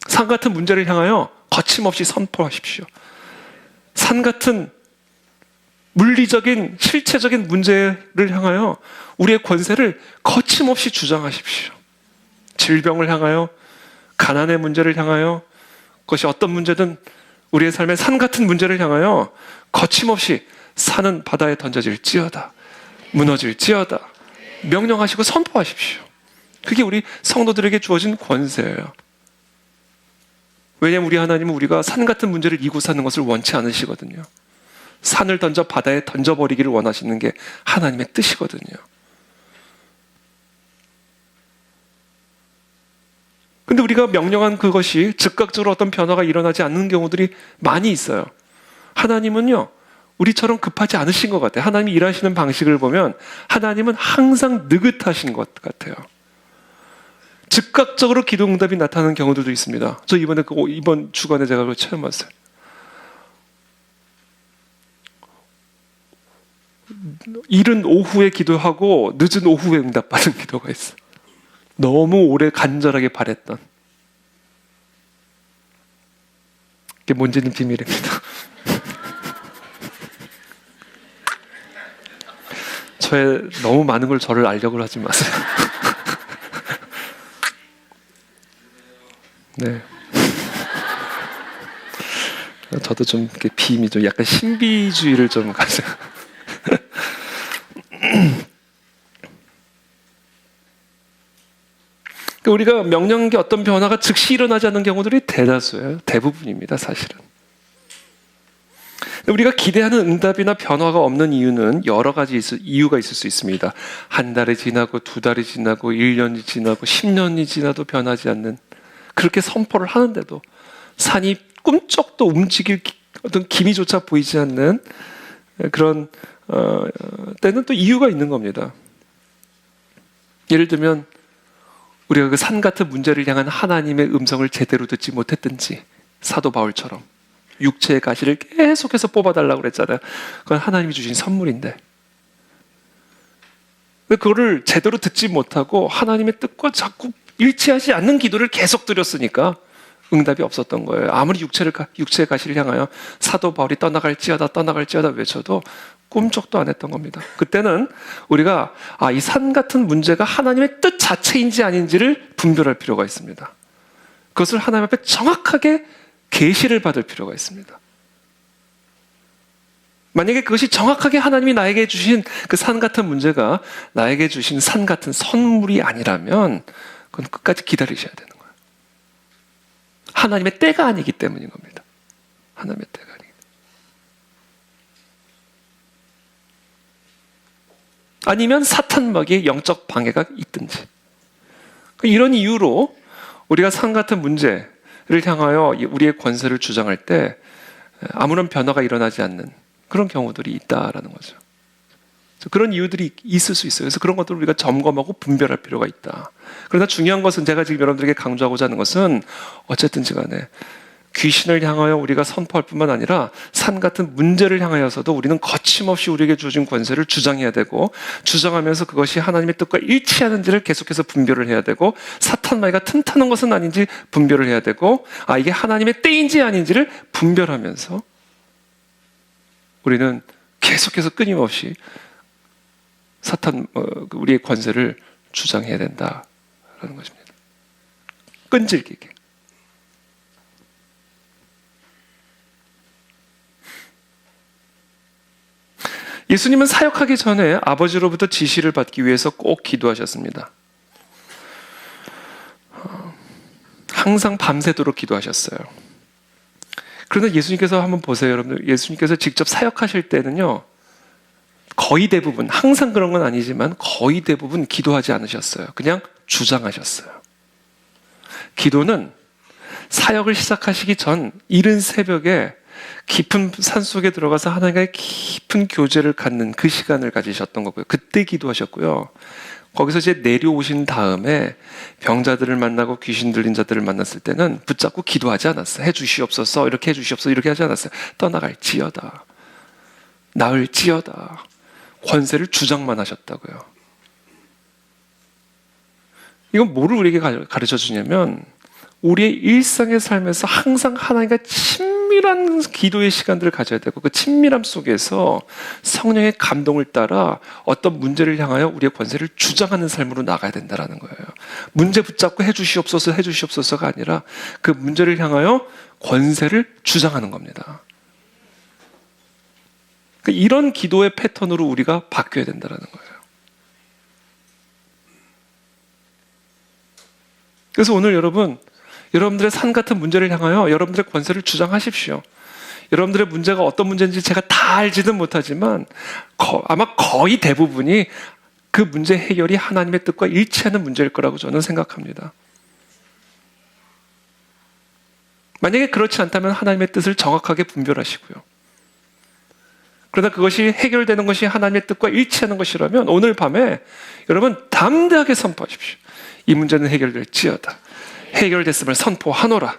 산 같은 문제를 향하여 거침없이 선포하십시오. 산 같은 물리적인 실체적인 문제를 향하여 우리의 권세를 거침없이 주장하십시오. 질병을 향하여, 가난의 문제를 향하여, 그것이 어떤 문제든 우리의 삶의 산 같은 문제를 향하여 거침없이 산은 바다에 던져질지어다, 무너질지어다 명령하시고 선포하십시오. 그게 우리 성도들에게 주어진 권세예요. 왜냐하면 우리 하나님은 우리가 산 같은 문제를 이고 사는 것을 원치 않으시거든요. 산을 던져 바다에 던져버리기를 원하시는 게 하나님의 뜻이거든요. 근데 우리가 명령한 그것이 즉각적으로 어떤 변화가 일어나지 않는 경우들이 많이 있어요. 하나님은요, 우리처럼 급하지 않으신 것 같아요. 하나님이 일하시는 방식을 보면 하나님은 항상 느긋하신 것 같아요. 즉각적으로 기도 응답이 나타나는 경우들도 있습니다. 저 이번 주간에 제가 그걸 체험했어요. 이른 오후에 기도하고 늦은 오후에 응답받은 기도가 있어요. 너무 오래 간절하게 바랬던. 그게 뭔지는 비밀입니다. 저의 너무 많은 걸 저를 알려고 하지 마세요. 네. 저도 좀 이렇게 비밀, 좀 약간 신비주의를 좀 가져요. 우리가 명령한 게 어떤 변화가 즉시 일어나지 않는 경우들이 대다수예요. 대부분입니다, 사실은. 우리가 기대하는 응답이나 변화가 없는 이유는 여러 가지 이유가 있을 수 있습니다. 한 달이 지나고, 두 달이 지나고, 1년이 지나고, 10년이 지나도 변하지 않는, 그렇게 선포를 하는데도 산이 꿈쩍도 움직일 어떤 기미조차 보이지 않는 그런 때는 또 이유가 있는 겁니다. 예를 들면 우리가 그 산 같은 문제를 향한 하나님의 음성을 제대로 듣지 못했든지, 사도 바울처럼 육체의 가시를 계속해서 뽑아달라고 그랬잖아요. 그건 하나님이 주신 선물인데 그거를 제대로 듣지 못하고 하나님의 뜻과 자꾸 일치하지 않는 기도를 계속 드렸으니까 응답이 없었던 거예요. 아무리 육체의 가시를 향하여 사도 바울이 떠나갈지어다 외쳐도 꿈쩍도 안 했던 겁니다. 그때는 우리가 이 산 같은 문제가 하나님의 뜻 자체인지 아닌지를 분별할 필요가 있습니다. 그것을 하나님 앞에 정확하게 계시를 받을 필요가 있습니다. 만약에 그것이 정확하게 하나님이 나에게 주신 그 산 같은 문제가 나에게 주신 산 같은 선물이 아니라면 그건 끝까지 기다리셔야 되는 거예요. 하나님의 때가 아니기 때문인 겁니다. 하나님의 때가 아니기 때문에. 아니면 사탄마귀의 영적 방해가 있든지. 이런 이유로 우리가 산 같은 문제를 향하여 우리의 권세를 주장할 때 아무런 변화가 일어나지 않는 그런 경우들이 있다라는 거죠. 그런 이유들이 있을 수 있어요. 그래서 그런 것들을 우리가 점검하고 분별할 필요가 있다. 그러나 중요한 것은 제가 지금 여러분들에게 강조하고자 하는 것은 어쨌든지 간에 귀신을 향하여 우리가 선포할 뿐만 아니라 산 같은 문제를 향하여서도 우리는 거침없이 우리에게 주어진 권세를 주장해야 되고, 주장하면서 그것이 하나님의 뜻과 일치하는지를 계속해서 분별을 해야 되고, 사탄마귀가 틈타는 것은 아닌지 분별을 해야 되고, 이게 하나님의 때인지 아닌지를 분별하면서 우리는 계속해서 끊임없이 우리의 권세를 주장해야 된다라는 것입니다. 끈질기게. 예수님은 사역하기 전에 아버지로부터 지시를 받기 위해서 꼭 기도하셨습니다. 항상 밤새도록 기도하셨어요. 그러나 예수님께서 한번 보세요, 여러분들. 예수님께서 직접 사역하실 때는요, 거의 대부분, 항상 그런 건 아니지만 거의 대부분 기도하지 않으셨어요. 그냥 주장하셨어요. 기도는 사역을 시작하시기 전 이른 새벽에 깊은 산속에 들어가서 하나님과의 깊은 교제를 갖는 그 시간을 가지셨던 거고요. 그때 기도하셨고요. 거기서 이제 내려오신 다음에 병자들을 만나고 귀신 들린 자들을 만났을 때는 붙잡고 기도하지 않았어요. 해주시옵소서, 이렇게 해주시옵소서, 이렇게 하지 않았어요. 떠나갈지어다, 나을지어다, 권세를 주장만 하셨다고요. 이건 뭐를 우리에게 가르쳐 주냐면, 우리의 일상의 삶에서 항상 하나님과 친밀한 기도의 시간들을 가져야 되고, 그 친밀함 속에서 성령의 감동을 따라 어떤 문제를 향하여 우리의 권세를 주장하는 삶으로 나가야 된다는 거예요. 문제 붙잡고 해주시옵소서, 해주시옵소서가 아니라 그 문제를 향하여 권세를 주장하는 겁니다. 이런 기도의 패턴으로 우리가 바뀌어야 된다는 거예요. 그래서 오늘 여러분들의 산 같은 문제를 향하여 여러분들의 권세를 주장하십시오. 여러분들의 문제가 어떤 문제인지 제가 다 알지는 못하지만 아마 거의 대부분이 그 문제 해결이 하나님의 뜻과 일치하는 문제일 거라고 저는 생각합니다. 만약에 그렇지 않다면 하나님의 뜻을 정확하게 분별하시고요. 그러나 그것이 해결되는 것이 하나님의 뜻과 일치하는 것이라면 오늘 밤에 여러분 담대하게 선포하십시오. 이 문제는 해결될지어다. 해결됐음을 선포하노라.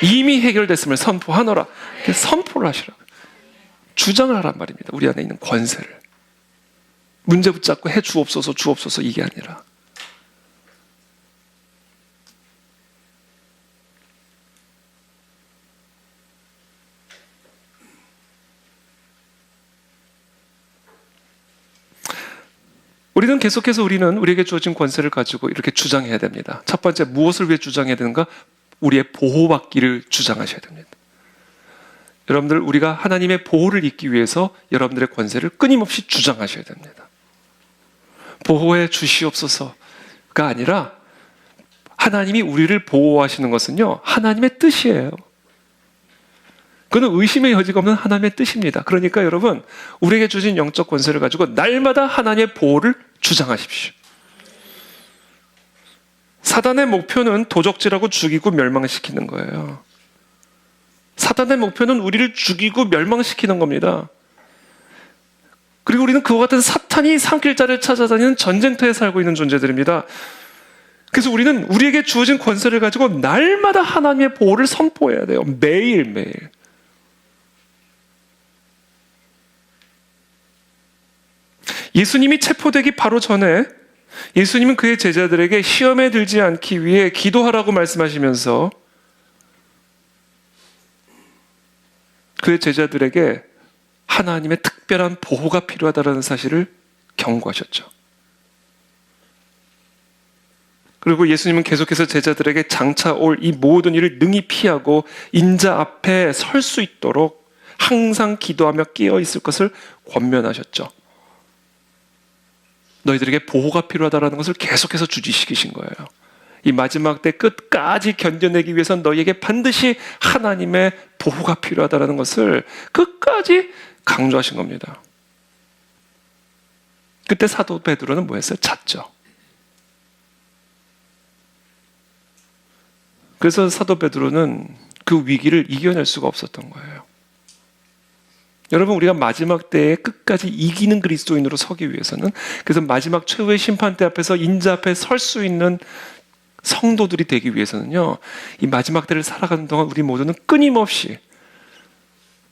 이미 해결됐음을 선포하노라. 선포를 하시라고요. 주장을 하란 말입니다. 우리 안에 있는 권세를. 문제 붙잡고 해 주옵소서, 주옵소서 이게 아니라. 계속해서 우리에게 주어진 권세를 가지고 이렇게 주장해야 됩니다. 첫 번째, 무엇을 위해 주장해야 되는가? 우리의 보호받기를 주장하셔야 됩니다. 여러분들, 우리가 하나님의 보호를 잊기 위해서 여러분들의 권세를 끊임없이 주장하셔야 됩니다. 보호해 주시옵소서가 아니라 하나님이 우리를 보호하시는 것은요, 하나님의 뜻이에요. 그건 의심의 여지가 없는 하나님의 뜻입니다. 그러니까 여러분, 우리에게 주신 영적 권세를 가지고 날마다 하나님의 보호를 주장하십시오. 사단의 목표는 도적질하고 죽이고 멸망시키는 거예요. 사단의 목표는 우리를 죽이고 멸망시키는 겁니다. 그리고 우리는 그와 같은 사탄이 삼킬 자를 찾아다니는 전쟁터에 살고 있는 존재들입니다. 그래서 우리는 우리에게 주어진 권세를 가지고 날마다 하나님의 보호를 선포해야 돼요. 매일매일. 예수님이 체포되기 바로 전에 예수님은 그의 제자들에게 시험에 들지 않기 위해 기도하라고 말씀하시면서 그의 제자들에게 하나님의 특별한 보호가 필요하다는 사실을 경고하셨죠. 그리고 예수님은 계속해서 제자들에게 장차 올 이 모든 일을 능히 피하고 인자 앞에 설 수 있도록 항상 기도하며 깨어 있을 것을 권면하셨죠. 너희들에게 보호가 필요하다는 것을 계속해서 주지시키신 거예요. 이 마지막 때 끝까지 견뎌내기 위해서는 너희에게 반드시 하나님의 보호가 필요하다는 것을 끝까지 강조하신 겁니다. 그때 사도 베드로는 뭐 했어요? 잤죠. 그래서 사도 베드로는 그 위기를 이겨낼 수가 없었던 거예요. 여러분, 우리가 마지막 때에 끝까지 이기는 그리스도인으로 서기 위해서는, 그래서 마지막 최후의 심판대 앞에서 인자 앞에 설 수 있는 성도들이 되기 위해서는요, 이 마지막 때를 살아가는 동안 우리 모두는 끊임없이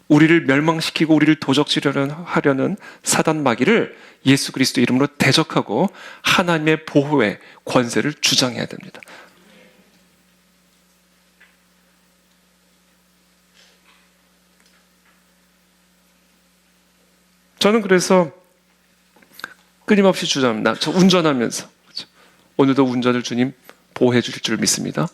우리를 멸망시키고 우리를 도적질하려는 사단 마귀를 예수 그리스도 이름으로 대적하고 하나님의 보호의 권세를 주장해야 됩니다. 저는 그래서 끊임없이 주장합니다. 저 운전하면서. 그렇죠? 오늘도 운전을 주님 보호해 주실 줄 믿습니다.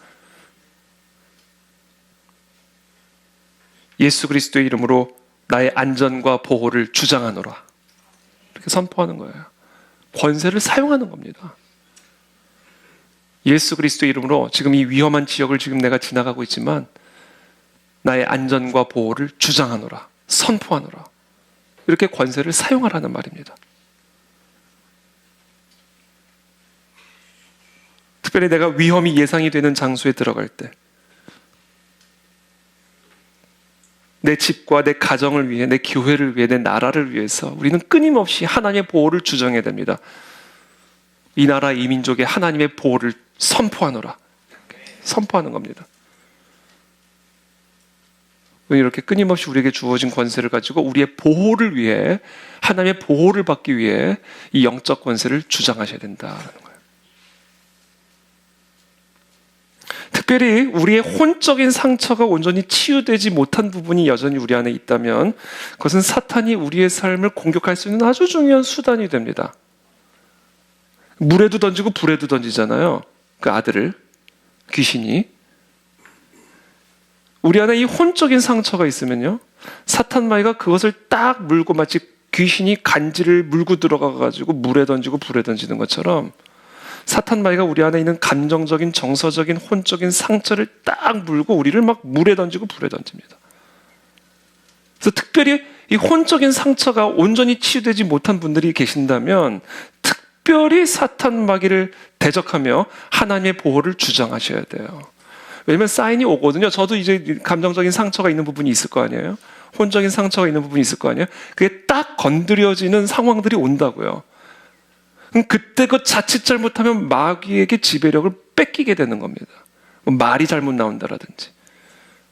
예수 그리스도의 이름으로 나의 안전과 보호를 주장하노라. 이렇게 선포하는 거예요. 권세를 사용하는 겁니다. 예수 그리스도의 이름으로 지금 이 위험한 지역을 지금 내가 지나가고 있지만 나의 안전과 보호를 주장하노라. 선포하노라. 이렇게 권세를 사용하라는 말입니다. 특별히 내가 위험이 예상이 되는 장소에 들어갈 때, 내 집과 내 가정을 위해, 내 교회를 위해, 내 나라를 위해서 우리는 끊임없이 하나님의 보호를 주장해야 됩니다. 이 나라, 이 민족에 하나님의 보호를 선포하노라. 선포하는 겁니다. 이렇게 끊임없이 우리에게 주어진 권세를 가지고 우리의 보호를 위해, 하나님의 보호를 받기 위해 이 영적 권세를 주장하셔야 된다는 거예요. 특별히 우리의 혼적인 상처가 온전히 치유되지 못한 부분이 여전히 우리 안에 있다면 그것은 사탄이 우리의 삶을 공격할 수 있는 아주 중요한 수단이 됩니다. 물에도 던지고 불에도 던지잖아요. 그 아들을, 귀신이. 우리 안에 이 혼적인 상처가 있으면요, 사탄 마귀가 그것을 딱 물고, 마치 귀신이 간지를 물고 들어가가지고 물에 던지고 불에 던지는 것처럼 사탄 마귀가 우리 안에 있는 감정적인, 정서적인, 혼적인 상처를 딱 물고 우리를 막 물에 던지고 불에 던집니다. 그래서 특별히 이 혼적인 상처가 온전히 치유되지 못한 분들이 계신다면 특별히 사탄 마귀를 대적하며 하나님의 보호를 주장하셔야 돼요. 왜냐면 사인이 오거든요. 저도 이제 감정적인 상처가 있는 부분이 있을 거 아니에요. 혼적인 상처가 있는 부분이 있을 거 아니에요. 그게 딱 건드려지는 상황들이 온다고요. 그럼 그때 그 자칫 잘못하면 마귀에게 지배력을 뺏기게 되는 겁니다. 말이 잘못 나온다라든지,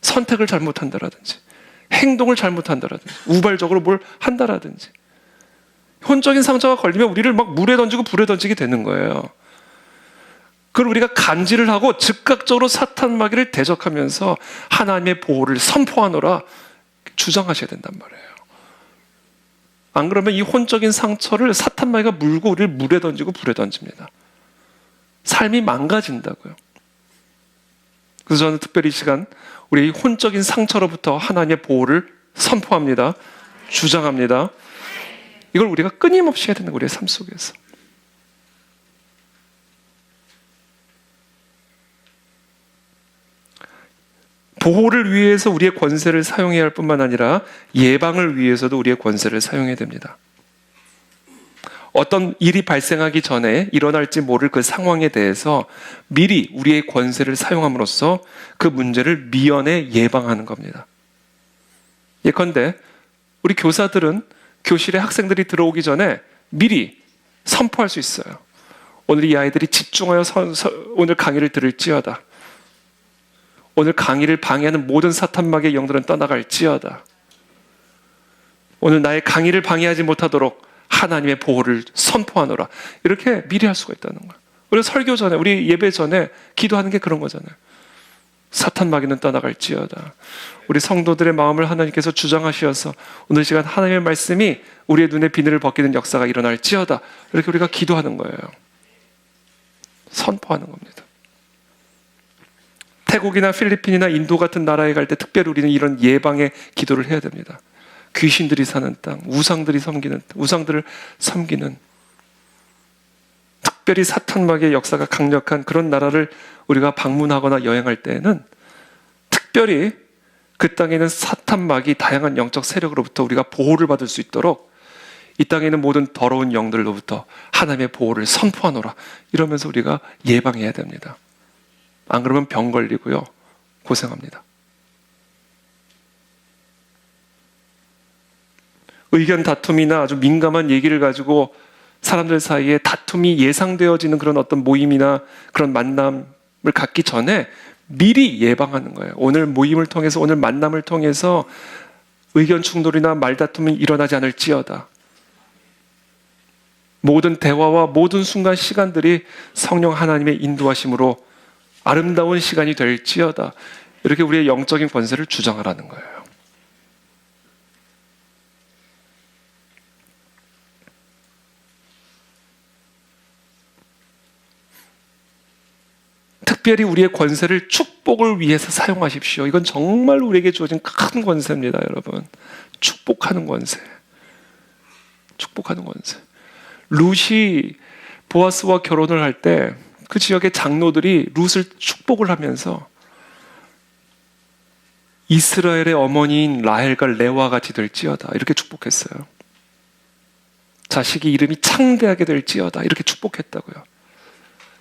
선택을 잘못한다라든지, 행동을 잘못한다라든지, 우발적으로 뭘 한다라든지. 혼적인 상처가 걸리면 우리를 막 물에 던지고 불에 던지게 되는 거예요. 그걸 우리가 감지를 하고 즉각적으로 사탄 마귀를 대적하면서 하나님의 보호를 선포하노라 주장하셔야 된단 말이에요. 안 그러면 이 혼적인 상처를 사탄 마귀가 물고 우리를 물에 던지고 불에 던집니다. 삶이 망가진다고요. 그래서 저는 특별히 이 시간 우리 혼적인 상처로부터 하나님의 보호를 선포합니다. 주장합니다. 이걸 우리가 끊임없이 해야 되는 거예요. 우리의 삶 속에서. 보호를 위해서 우리의 권세를 사용해야 할 뿐만 아니라 예방을 위해서도 우리의 권세를 사용해야 됩니다. 어떤 일이 발생하기 전에 일어날지 모를 그 상황에 대해서 미리 우리의 권세를 사용함으로써 그 문제를 미연에 예방하는 겁니다. 예컨대 우리 교사들은 교실에 학생들이 들어오기 전에 미리 선포할 수 있어요. 오늘 이 아이들이 집중하여 오늘 강의를 들을지어다. 오늘 강의를 방해하는 모든 사탄 마귀의 영들은 떠나갈지어다. 오늘 나의 강의를 방해하지 못하도록 하나님의 보호를 선포하노라. 이렇게 미리 할 수가 있다는 거예요. 우리 설교 전에, 우리 예배 전에 기도하는 게 그런 거잖아요. 사탄 마귀는 떠나갈지어다. 우리 성도들의 마음을 하나님께서 주장하시어서 오늘 시간 하나님의 말씀이 우리의 눈에 비늘을 벗기는 역사가 일어날지어다. 이렇게 우리가 기도하는 거예요. 선포하는 겁니다. 태국이나 필리핀이나 인도 같은 나라에 갈 때 특별히 우리는 이런 예방의 기도를 해야 됩니다. 귀신들이 사는 땅, 우상들을 섬기는 특별히 사탄 마귀의 역사가 강력한 그런 나라를 우리가 방문하거나 여행할 때에는 특별히 그 땅에 있는 사탄 마귀 다양한 영적 세력으로부터 우리가 보호를 받을 수 있도록 이 땅에 있는 모든 더러운 영들로부터 하나님의 보호를 선포하노라. 이러면서 우리가 예방해야 됩니다. 안 그러면 병 걸리고요. 고생합니다. 의견 다툼이나 아주 민감한 얘기를 가지고 사람들 사이에 다툼이 예상되어지는 그런 어떤 모임이나 그런 만남을 갖기 전에 미리 예방하는 거예요. 오늘 모임을 통해서, 오늘 만남을 통해서 의견 충돌이나 말다툼이 일어나지 않을지어다. 모든 대화와 모든 순간 시간들이 성령 하나님의 인도하심으로 아름다운 시간이 될지어다. 이렇게 우리의 영적인 권세를 주장하라는 거예요. 특별히 우리의 권세를 축복을 위해서 사용하십시오. 이건 정말 우리에게 주어진 큰 권세입니다, 여러분. 축복하는 권세. 축복하는 권세. 룻이 보아스와 결혼을 할 때 그 지역의 장로들이 룻을 축복을 하면서 이스라엘의 어머니인 라헬과 레와 같이 될지어다 이렇게 축복했어요. 자식이 이름이 창대하게 될지어다 이렇게 축복했다고요.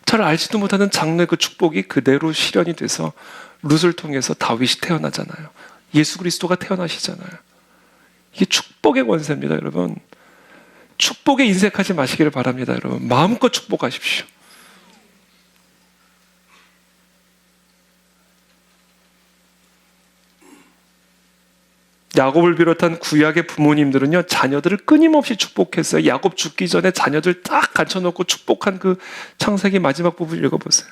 잘 알지도 못하는 장로의 그 축복이 그대로 실현이 돼서 룻을 통해서 다윗이 태어나잖아요. 예수 그리스도가 태어나시잖아요. 이게 축복의 권세입니다, 여러분. 축복에 인색하지 마시기를 바랍니다, 여러분. 마음껏 축복하십시오. 야곱을 비롯한 구약의 부모님들은요, 자녀들을 끊임없이 축복했어요. 야곱 죽기 전에 자녀들 딱 갖춰놓고 축복한 그 창세기 마지막 부분 읽어보세요.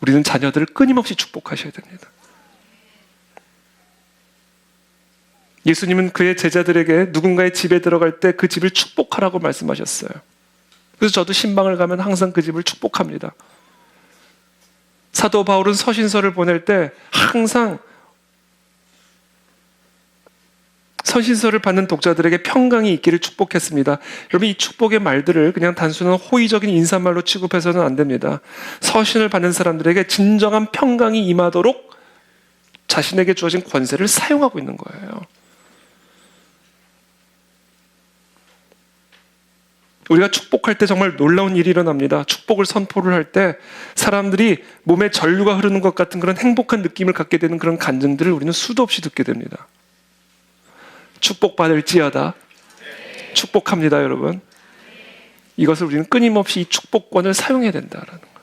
우리는 자녀들을 끊임없이 축복하셔야 됩니다. 예수님은 그의 제자들에게 누군가의 집에 들어갈 때 그 집을 축복하라고 말씀하셨어요. 그래서 저도 신방을 가면 항상 그 집을 축복합니다. 사도 바울은 서신서를 보낼 때 항상 서신서를 받는 독자들에게 평강이 있기를 축복했습니다. 여러분, 이 축복의 말들을 그냥 단순한 호의적인 인사말로 취급해서는 안 됩니다. 서신을 받는 사람들에게 진정한 평강이 임하도록 자신에게 주어진 권세를 사용하고 있는 거예요. 우리가 축복할 때 정말 놀라운 일이 일어납니다. 축복을 선포를 할 때 사람들이 몸에 전류가 흐르는 것 같은 그런 행복한 느낌을 갖게 되는 그런 간증들을 우리는 수도 없이 듣게 됩니다. 축복받을지어다. 축복합니다, 여러분. 이것을 우리는 끊임없이 이 축복권을 사용해야 된다라는 거예요.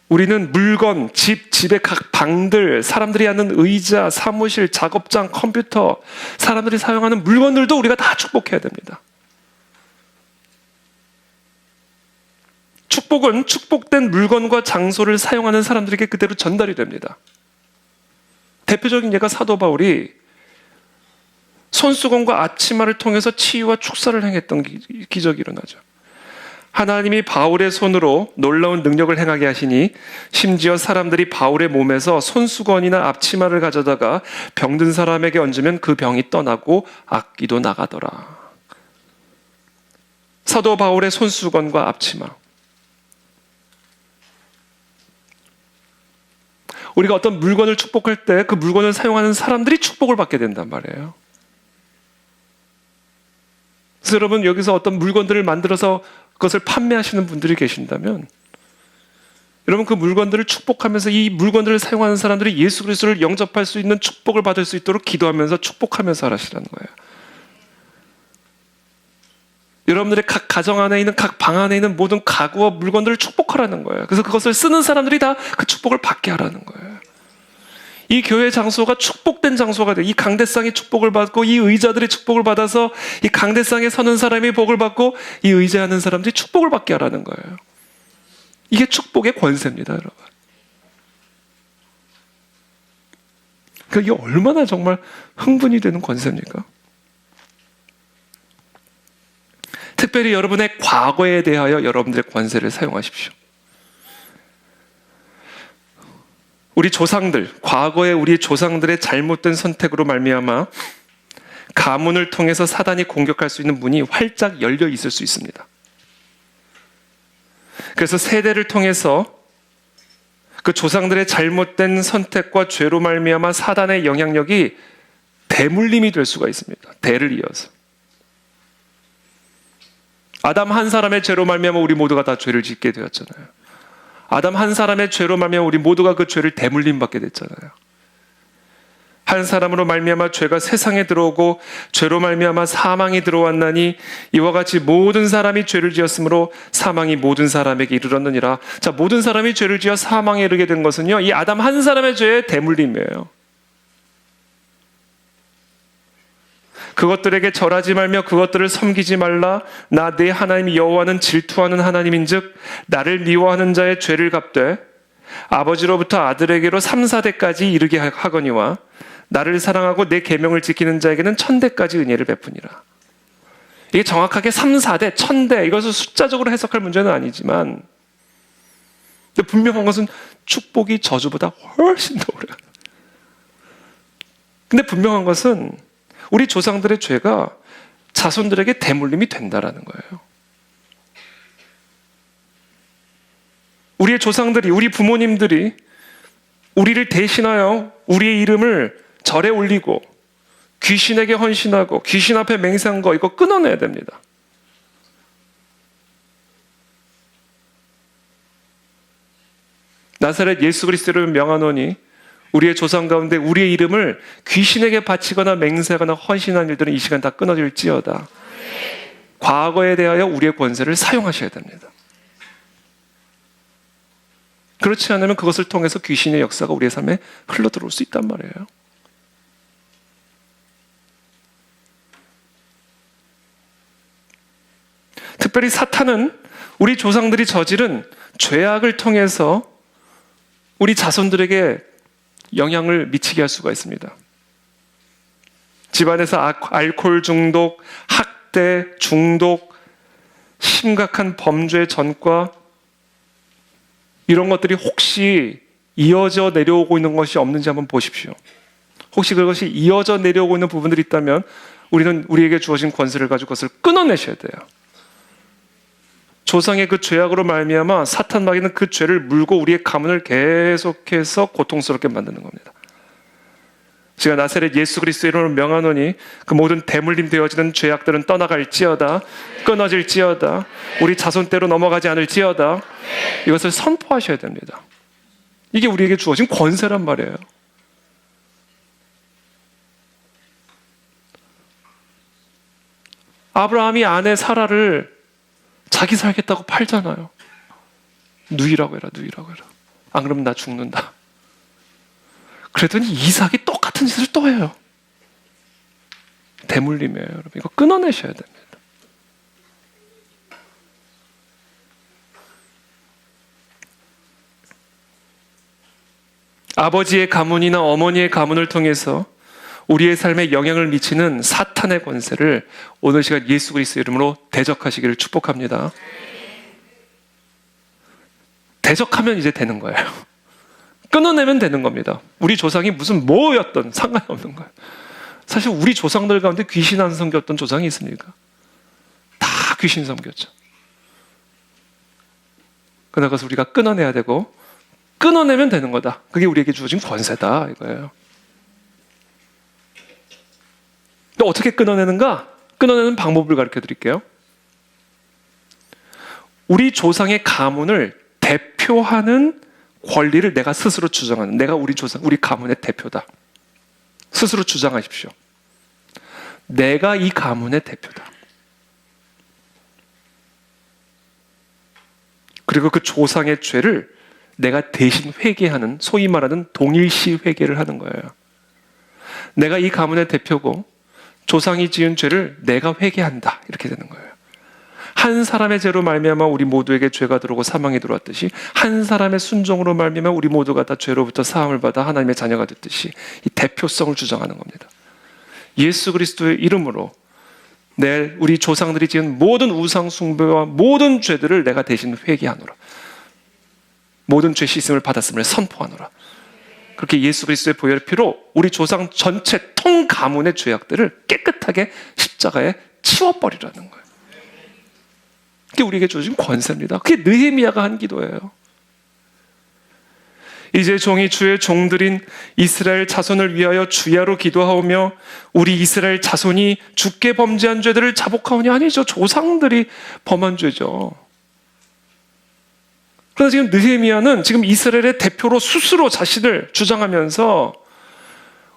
우리는 물건, 집의 각 방들, 사람들이 앉는 의자, 사무실, 작업장, 컴퓨터, 사람들이 사용하는 물건들도 우리가 다 축복해야 됩니다. 축복은 축복된 물건과 장소를 사용하는 사람들에게 그대로 전달이 됩니다. 대표적인 예가 사도 바울이 손수건과 앞치마를 통해서 치유와 축사를 행했던 기적이 일어나죠. 하나님이 바울의 손으로 놀라운 능력을 행하게 하시니 심지어 사람들이 바울의 몸에서 손수건이나 앞치마를 가져다가 병든 사람에게 얹으면 그 병이 떠나고 악귀도 나가더라. 사도 바울의 손수건과 앞치마. 우리가 어떤 물건을 축복할 때 그 물건을 사용하는 사람들이 축복을 받게 된단 말이에요. 그래서 여러분, 여기서 어떤 물건들을 만들어서 그것을 판매하시는 분들이 계신다면 여러분, 그 물건들을 축복하면서 이 물건들을 사용하는 사람들이 예수 그리스도를 영접할 수 있는 축복을 받을 수 있도록 기도하면서 축복하면서 하시라는 거예요. 여러분들의 각 가정 안에 있는 각 방 안에 있는 모든 가구와 물건들을 축복하라는 거예요. 그래서 그것을 쓰는 사람들이 다 그 축복을 받게 하라는 거예요. 이 교회 장소가 축복된 장소가 돼요. 이 강대상이 축복을 받고 이 의자들이 축복을 받아서 이 강대상에 서는 사람이 복을 받고 이 의자에 앉는 사람들이 축복을 받게 하라는 거예요. 이게 축복의 권세입니다, 여러분. 그러니까 이게 얼마나 정말 흥분이 되는 권세입니까? 특별히 여러분의 과거에 대하여 여러분들의 권세를 사용하십시오. 우리 조상들, 과거에 우리 조상들의 잘못된 선택으로 말미암아 가문을 통해서 사단이 공격할 수 있는 문이 활짝 열려 있을 수 있습니다. 그래서 세대를 통해서 그 조상들의 잘못된 선택과 죄로 말미암아 사단의 영향력이 대물림이 될 수가 있습니다. 대를 이어서. 아담 한 사람의 죄로 말미암아 우리 모두가 다 죄를 짓게 되었잖아요. 아담 한 사람의 죄로 말미암아 우리 모두가 그 죄를 대물림 받게 됐잖아요. 한 사람으로 말미암아 죄가 세상에 들어오고 죄로 말미암아 사망이 들어왔나니 이와 같이 모든 사람이 죄를 지었으므로 사망이 모든 사람에게 이르렀느니라. 자, 모든 사람이 죄를 지어 사망에 이르게 된 것은요, 이 아담 한 사람의 죄의 대물림이에요. 그것들에게 절하지 말며 그것들을 섬기지 말라. 나 내 하나님 여호와는 질투하는 하나님인즉 나를 미워하는 자의 죄를 갚되 아버지로부터 아들에게로 3, 4대까지 이르게 하거니와 나를 사랑하고 내 계명을 지키는 자에게는 1000대까지 은혜를 베푸니라. 이게 정확하게 3, 4대, 1000대 이것을 숫자적으로 해석할 문제는 아니지만 분명한 것은 축복이 저주보다 훨씬 더 오래. 근데 분명한 것은 우리 조상들의 죄가 자손들에게 대물림이 된다라는 거예요. 우리의 조상들이, 우리 부모님들이 우리를 대신하여 우리의 이름을 절에 올리고 귀신에게 헌신하고 귀신 앞에 맹세한 거 이거 끊어내야 됩니다. 나사렛 예수 그리스도를 명하노니 우리의 조상 가운데 우리의 이름을 귀신에게 바치거나 맹세하거나 헌신한 일들은 이 시간 다 끊어질지어다. 과거에 대하여 우리의 권세를 사용하셔야 됩니다. 그렇지 않으면 그것을 통해서 귀신의 역사가 우리의 삶에 흘러들어올 수 있단 말이에요. 특별히 사탄은 우리 조상들이 저지른 죄악을 통해서 우리 자손들에게 영향을 미치게 할 수가 있습니다. 집안에서 알코올 중독, 학대, 중독, 심각한 범죄 전과 이런 것들이 혹시 이어져 내려오고 있는 것이 없는지 한번 보십시오. 혹시 그것이 이어져 내려오고 있는 부분들이 있다면 우리는 우리에게 주어진 권세를 가지고 그것을 끊어내셔야 돼요. 조상의 그 죄악으로 말미암아 사탄 마귀는 그 죄를 물고 우리의 가문을 계속해서 고통스럽게 만드는 겁니다. 제가 나사렛 예수 그리스도의 이름으로 명하노니 그 모든 대물림 되어지는 죄악들은 떠나갈지어다, 끊어질지어다, 우리 자손대로 넘어가지 않을지어다. 이것을 선포하셔야 됩니다. 이게 우리에게 주어진 권세란 말이에요. 아브라함이 아내 사라를 자기 살겠다고 팔잖아요. 누이라고 해라, 누이라고 해라. 안 그러면 나 죽는다. 그랬더니 이삭이 똑같은 짓을 또 해요. 대물림이에요, 여러분. 이거 끊어내셔야 됩니다. 아버지의 가문이나 어머니의 가문을 통해서 우리의 삶에 영향을 미치는 사탄의 권세를 오늘 시간 예수 그리스도의 이름으로 대적하시기를 축복합니다. 대적하면 이제 되는 거예요. 끊어내면 되는 겁니다. 우리 조상이 무슨 뭐였던 상관이 없는 거예요. 사실 우리 조상들 가운데 귀신 안 섬겼던 조상이 있습니까? 다 귀신 섬겼죠. 그러나 그것을 우리가 끊어내야 되고 끊어내면 되는 거다. 그게 우리에게 주어진 권세다 이거예요. 또 어떻게 끊어내는가? 끊어내는 방법을 가르쳐 드릴게요. 우리 조상의 가문을 대표하는 권리를 내가 스스로 주장하는, 내가 우리 조상, 우리 가문의 대표다. 스스로 주장하십시오. 내가 이 가문의 대표다. 그리고 그 조상의 죄를 내가 대신 회개하는, 소위 말하는 동일시 회개를 하는 거예요. 내가 이 가문의 대표고 조상이 지은 죄를 내가 회개한다. 이렇게 되는 거예요. 한 사람의 죄로 말미암아 우리 모두에게 죄가 들어오고 사망이 들어왔듯이 한 사람의 순종으로 말미암아 우리 모두가 다 죄로부터 사함을 받아 하나님의 자녀가 됐듯이 이 대표성을 주장하는 겁니다. 예수 그리스도의 이름으로 우리 조상들이 지은 모든 우상 숭배와 모든 죄들을 내가 대신 회개하노라. 모든 죄 씻음을 받았음을 선포하노라. 그렇게 예수 그리스도의 보혈의 피로 우리 조상 전체 통 가문의 죄악들을 깨끗하게 십자가에 치워버리라는 거예요. 그게 우리에게 주어진 권세입니다. 그게 느헤미야가 한 기도예요. 이제 종이 주의 종들인 이스라엘 자손을 위하여 주야로 기도하오며 우리 이스라엘 자손이 주께 범죄한 죄들을 자복하오니. 아니죠. 조상들이 범한 죄죠. 그래서 지금 느헤미야는 지금 이스라엘의 대표로 스스로 자신을 주장하면서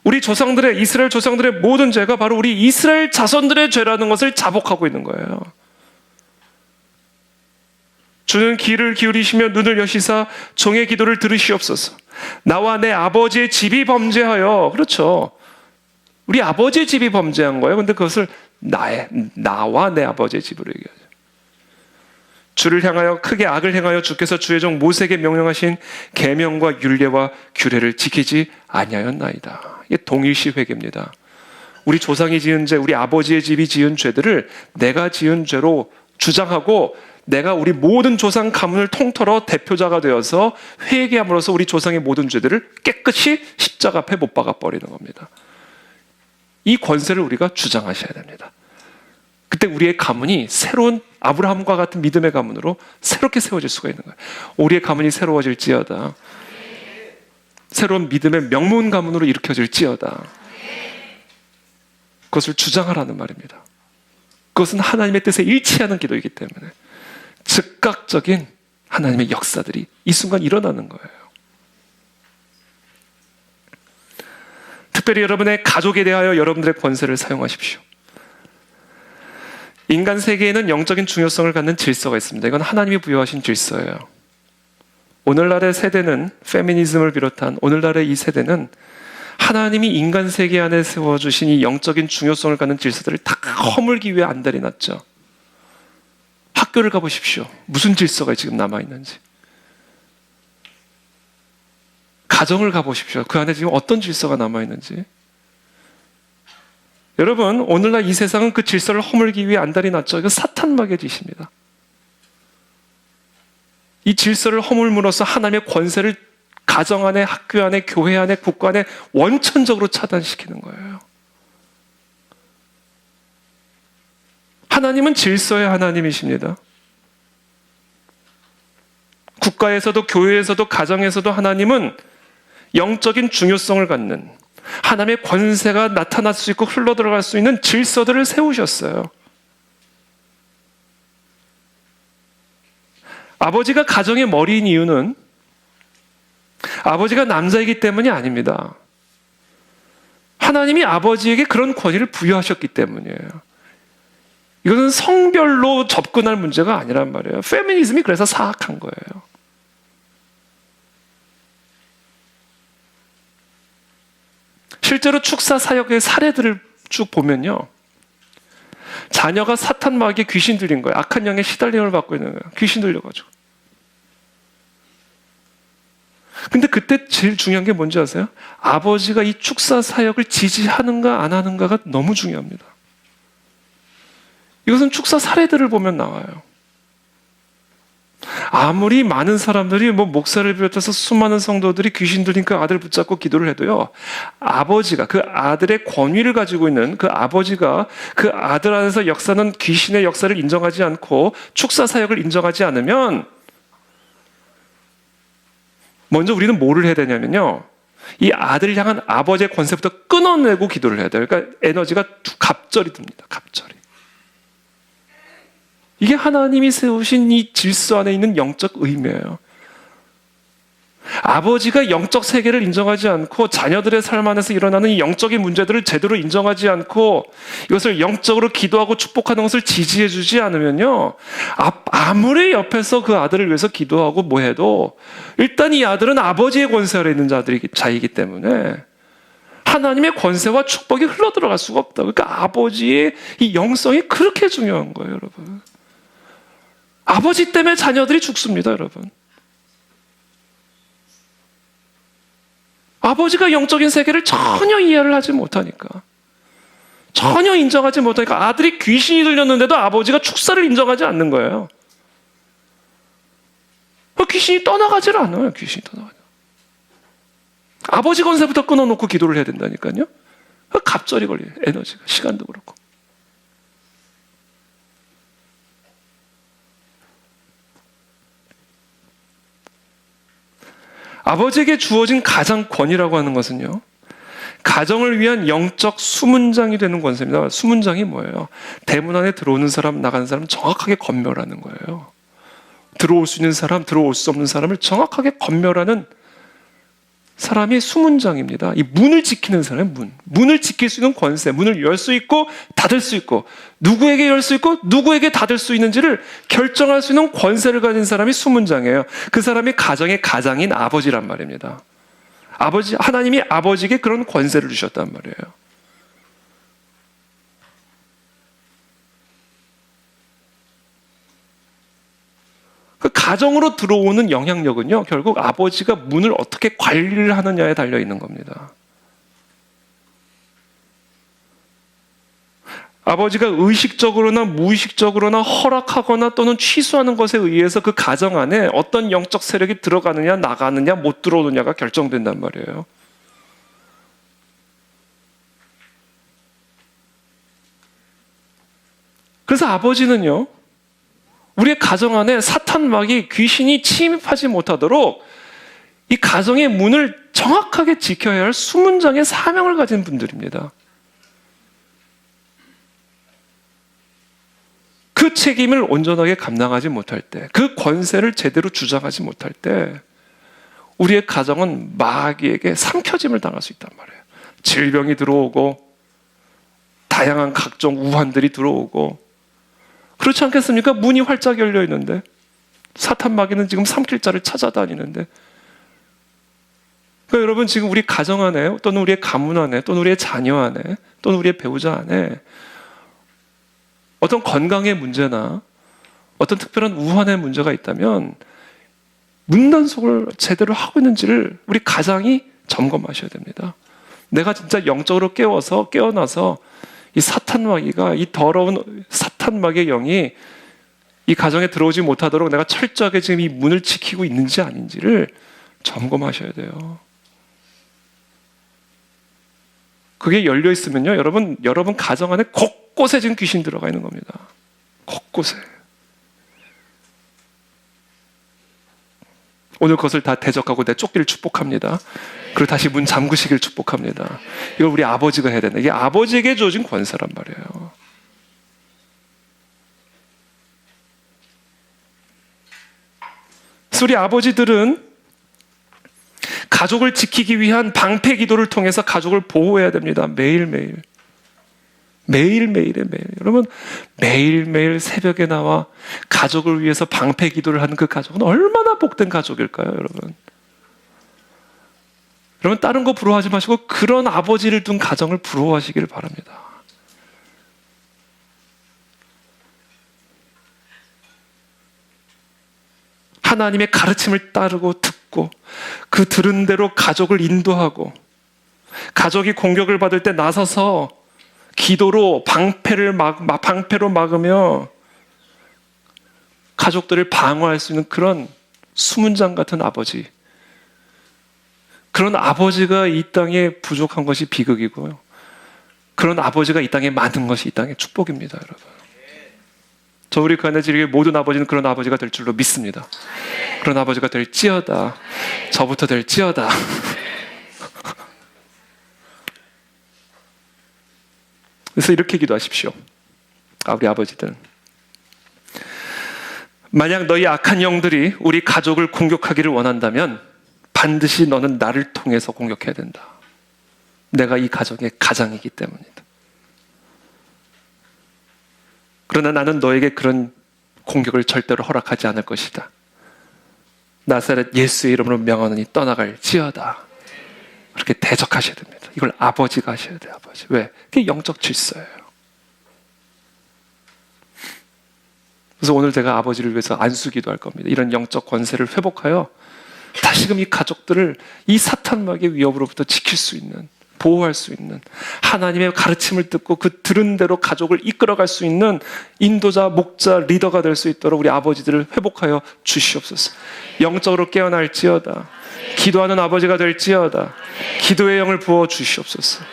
우리 조상들의, 이스라엘 조상들의 모든 죄가 바로 우리 이스라엘 자손들의 죄라는 것을 자복하고 있는 거예요. 주는 귀를 기울이시며 눈을 여시사 종의 기도를 들으시옵소서. 나와 내 아버지의 집이 범죄하여. 그렇죠. 우리 아버지의 집이 범죄한 거예요. 근데 그것을 나와 내 아버지의 집으로 얘기하죠. 주를 향하여 크게 악을 행하여 주께서 주의 종 모세에게 명령하신 계명과 율례와 규례를 지키지 아니하였나이다. 이게 동일시 회개입니다. 우리 조상이 지은 죄, 우리 아버지의 집이 지은 죄들을 내가 지은 죄로 주장하고 내가 우리 모든 조상 가문을 통틀어 대표자가 되어서 회개함으로써 우리 조상의 모든 죄들을 깨끗이 십자가 앞에 못 박아 버리는 겁니다. 이 권세를 우리가 주장하셔야 됩니다. 그때 우리의 가문이 새로운 아브라함과 같은 믿음의 가문으로 새롭게 세워질 수가 있는 거예요. 우리의 가문이 새로워질지어다. 새로운 믿음의 명문 가문으로 일으켜질지어다. 그것을 주장하라는 말입니다. 그것은 하나님의 뜻에 일치하는 기도이기 때문에 즉각적인 하나님의 역사들이 이 순간 일어나는 거예요. 특별히 여러분의 가족에 대하여 여러분들의 권세를 사용하십시오. 인간 세계에는 영적인 중요성을 갖는 질서가 있습니다. 이건 하나님이 부여하신 질서예요. 오늘날의 세대는, 페미니즘을 비롯한 오늘날의 이 세대는 하나님이 인간 세계 안에 세워주신 이 영적인 중요성을 갖는 질서들을 다 허물기 위해 안달이 났죠. 학교를 가보십시오. 무슨 질서가 지금 남아있는지. 가정을 가보십시오. 그 안에 지금 어떤 질서가 남아있는지. 여러분, 오늘날 이 세상은 그 질서를 허물기 위해 안달이 났죠. 이거 사탄막의 짓입니다. 이 질서를 허물므로써 하나님의 권세를 가정 안에, 학교 안에, 교회 안에, 국가 안에 원천적으로 차단시키는 거예요. 하나님은 질서의 하나님이십니다. 국가에서도, 교회에서도, 가정에서도 하나님은 영적인 중요성을 갖는, 하나님의 권세가 나타날 수 있고 흘러들어갈 수 있는 질서들을 세우셨어요. 아버지가 가정의 머리인 이유는 아버지가 남자이기 때문이 아닙니다. 하나님이 아버지에게 그런 권위를 부여하셨기 때문이에요. 이것은 성별로 접근할 문제가 아니란 말이에요. 페미니즘이 그래서 사악한 거예요. 실제로 축사 사역의 사례들을 쭉 보면요, 자녀가 사탄 마귀에 귀신 들린 거예요. 악한 영에 시달림을 받고 있는 거예요. 귀신 들려가지고. 근데 그때 제일 중요한 게 뭔지 아세요? 아버지가 이 축사 사역을 지지하는가 안 하는가가 너무 중요합니다. 이것은 축사 사례들을 보면 나와요. 아무리 많은 사람들이 목사를 비롯해서 수많은 성도들이 귀신 들린 그 아들 붙잡고 기도를 해도요, 아버지가, 그 아들의 권위를 가지고 있는 그 아버지가 그 아들 안에서 역사는 귀신의 역사를 인정하지 않고 축사 사역을 인정하지 않으면, 먼저 우리는 뭐를 해야 되냐면요, 이 아들을 향한 아버지의 권세부터 끊어내고 기도를 해야 돼요. 그러니까 에너지가 갑절이 듭니다. 갑절이. 이게 하나님이 세우신 이 질서 안에 있는 영적 의미예요. 아버지가 영적 세계를 인정하지 않고 자녀들의 삶 안에서 일어나는 이 영적인 문제들을 제대로 인정하지 않고 이것을 영적으로 기도하고 축복하는 것을 지지해 주지 않으면요, 아무리 옆에서 그 아들을 위해서 기도하고 뭐 해도 일단 이 아들은 아버지의 권세 아래 있는 자이기 때문에 하나님의 권세와 축복이 흘러들어갈 수가 없다. 그러니까 아버지의 이 영성이 그렇게 중요한 거예요, 여러분. 아버지 때문에 자녀들이 죽습니다, 여러분. 아버지가 영적인 세계를 전혀 이해를 하지 못하니까, 전혀 인정하지 못하니까 아들이 귀신이 들렸는데도 아버지가 축사를 인정하지 않는 거예요. 귀신이 떠나가질 않아요. 귀신이 떠나가죠. 아버지 권세부터 끊어놓고 기도를 해야 된다니까요. 갑절이 걸려요. 에너지가, 시간도 그렇고. 아버지에게 주어진 가장 권위라고 하는 것은요, 가정을 위한 영적 수문장이 되는 권세입니다. 수문장이 뭐예요? 대문 안에 들어오는 사람, 나가는 사람 정확하게 검열하는 거예요. 들어올 수 있는 사람, 들어올 수 없는 사람을 정확하게 검열하는 사람이 수문장입니다. 이 문을 지키는 사람은 문을 지킬 수 있는 권세, 문을 열 수 있고 닫을 수 있고, 누구에게 열 수 있고 누구에게 닫을 수 있는지를 결정할 수 있는 권세를 가진 사람이 수문장이에요. 그 사람이 가정의 가장인 아버지란 말입니다. 하나님이 아버지에게 그런 권세를 주셨단 말이에요. 그 가정으로 들어오는 영향력은요, 결국 아버지가 문을 어떻게 관리를 하느냐에 달려 있는 겁니다. 아버지가 의식적으로나 무의식적으로나 허락하거나 또는 취소하는 것에 의해서 그 가정 안에 어떤 영적 세력이 들어가느냐, 나가느냐, 못 들어오느냐가 결정된단 말이에요. 그래서 아버지는요, 우리의 가정 안에 사탄 마귀, 귀신이 침입하지 못하도록 이 가정의 문을 정확하게 지켜야 할 수문장의 사명을 가진 분들입니다. 그 책임을 온전하게 감당하지 못할 때, 그 권세를 제대로 주장하지 못할 때 우리의 가정은 마귀에게 삼켜짐을 당할 수 있단 말이에요. 질병이 들어오고 다양한 각종 우환들이 들어오고, 그렇지 않겠습니까? 문이 활짝 열려 있는데 사탄 마귀는 지금 삼킬 자를 찾아다니는데, 그러니까 여러분, 지금 우리 가정 안에 또는 우리의 가문 안에 또는 우리의 자녀 안에 또는 우리의 배우자 안에 어떤 건강의 문제나 어떤 특별한 우환의 문제가 있다면 문단속을 제대로 하고 있는지를 우리 가장이 점검하셔야 됩니다. 내가 진짜 영적으로 깨어나서 이 사탄 마귀가, 이 더러운 사탄 마귀의 영이 이 가정에 들어오지 못하도록 내가 철저하게 지금 이 문을 지키고 있는지 아닌지를 점검하셔야 돼요. 그게 열려 있으면요, 여러분 가정 안에 곳곳에 지금 귀신 들어가 있는 겁니다. 곳곳에. 오늘 그것을 다 대적하고 내 쫓기를 축복합니다. 그리고 다시 문 잠그시길 축복합니다. 이걸 우리 아버지가 해야 된다. 이게 아버지에게 주어진 권세란 말이에요. 그래서 우리 아버지들은 가족을 지키기 위한 방패 기도를 통해서 가족을 보호해야 됩니다. 매일매일. 매일. 여러분, 매일매일 새벽에 나와 가족을 위해서 방패 기도를 하는 그 가족은 얼마나 복된 가족일까요, 여러분? 여러분, 다른 거 부러워하지 마시고 그런 아버지를 둔 가정을 부러워하시길 바랍니다. 하나님의 가르침을 따르고 듣고 그 들은 대로 가족을 인도하고, 가족이 공격을 받을 때 나서서 기도로 방패로 막으며 가족들을 방어할 수 있는 그런 수문장 같은 아버지, 그런 아버지가 이 땅에 부족한 것이 비극이고요, 그런 아버지가 이 땅에 많은 것이 이 땅의 축복입니다. 여러분, 저 우리 그 안에 지르게 모든 아버지는 그런 아버지가 될 줄로 믿습니다. 그런 아버지가 될지어다. 저부터 될지어다. 그래서 이렇게 기도하십시오. 우리 아버지들은, 만약 너희 악한 영들이 우리 가족을 공격하기를 원한다면 반드시 너는 나를 통해서 공격해야 된다. 내가 이 가정의 가장이기 때문이다. 그러나 나는 너에게 그런 공격을 절대로 허락하지 않을 것이다. 나사렛 예수의 이름으로 명하노니 떠나갈지어다. 그렇게 대적하셔야 됩니다. 이걸 아버지가 하셔야 돼요. 아버지. 왜? 그게 영적 질서예요. 그래서 오늘 제가 아버지를 위해서 안수기도 할 겁니다. 이런 영적 권세를 회복하여 다시금 이 가족들을 이 사탄 마귀의 위협으로부터 지킬 수 있는, 보호할 수 있는, 하나님의 가르침을 듣고 그 들은 대로 가족을 이끌어갈 수 있는 인도자, 목자, 리더가 될 수 있도록 우리 아버지들을 회복하여 주시옵소서. 영적으로 깨어날지어다. 기도하는 아버지가 될지어다. 기도의 영을 부어 주시옵소서.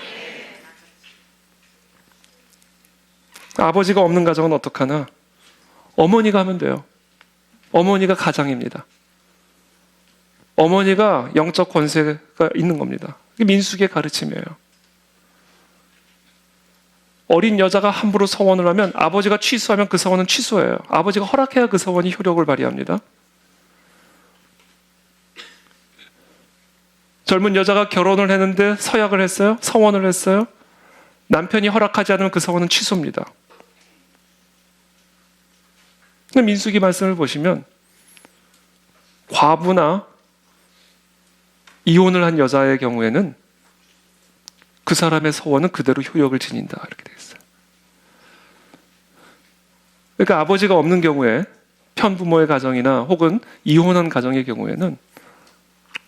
아버지가 없는 가정은 어떡하나? 어머니가 하면 돼요. 어머니가 가장입니다. 어머니가 영적 권세가 있는 겁니다. 이게 민수기의 가르침이에요. 어린 여자가 함부로 서원을 하면 아버지가 취소하면 그 서원은 취소예요. 아버지가 허락해야 그 서원이 효력을 발휘합니다. 젊은 여자가 결혼을 했는데 서약을 했어요? 서원을 했어요? 남편이 허락하지 않으면 그 서원은 취소입니다. 근데 민수기 말씀을 보시면 과부나 이혼을 한 여자의 경우에는 그 사람의 서원은 그대로 효력을 지닌다, 이렇게 되어 있어요. 그러니까 아버지가 없는 경우에, 편부모의 가정이나 혹은 이혼한 가정의 경우에는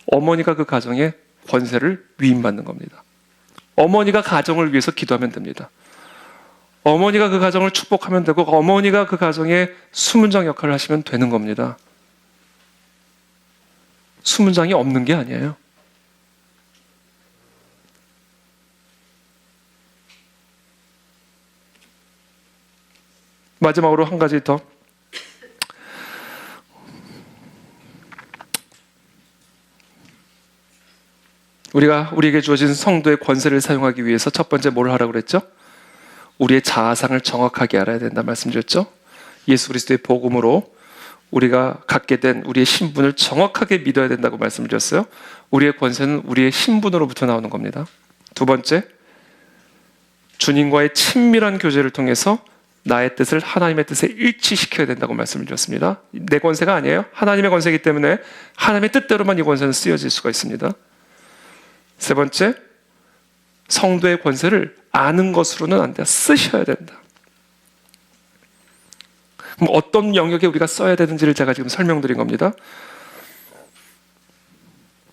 어머니가 그 가정의 권세를 위임받는 겁니다. 어머니가 가정을 위해서 기도하면 됩니다. 어머니가 그 가정을 축복하면 되고, 어머니가 그 가정의 수문장 역할을 하시면 되는 겁니다. 수문장이 없는 게 아니에요. 마지막으로 한 가지 더. 우리에게 주어진 성도의 권세를 사용하기 위해서 첫 번째 뭘 하라고 그랬죠? 우리의 자아상을 정확하게 알아야 된다 말씀드렸죠? 예수 그리스도의 복음으로 우리가 갖게 된 우리의 신분을 정확하게 믿어야 된다고 말씀드렸어요. 우리의 권세는 우리의 신분으로부터 나오는 겁니다. 두 번째, 주님과의 친밀한 교제를 통해서 나의 뜻을 하나님의 뜻에 일치시켜야 된다고 말씀을 드렸습니다. 내 권세가 아니에요. 하나님의 권세이기 때문에 하나님의 뜻대로만 이 권세는 쓰여질 수가 있습니다. 세 번째, 성도의 권세를 아는 것으로는 안 돼. 쓰셔야 된다. 그럼 어떤 영역에 우리가 써야 되는지를 제가 지금 설명드린 겁니다.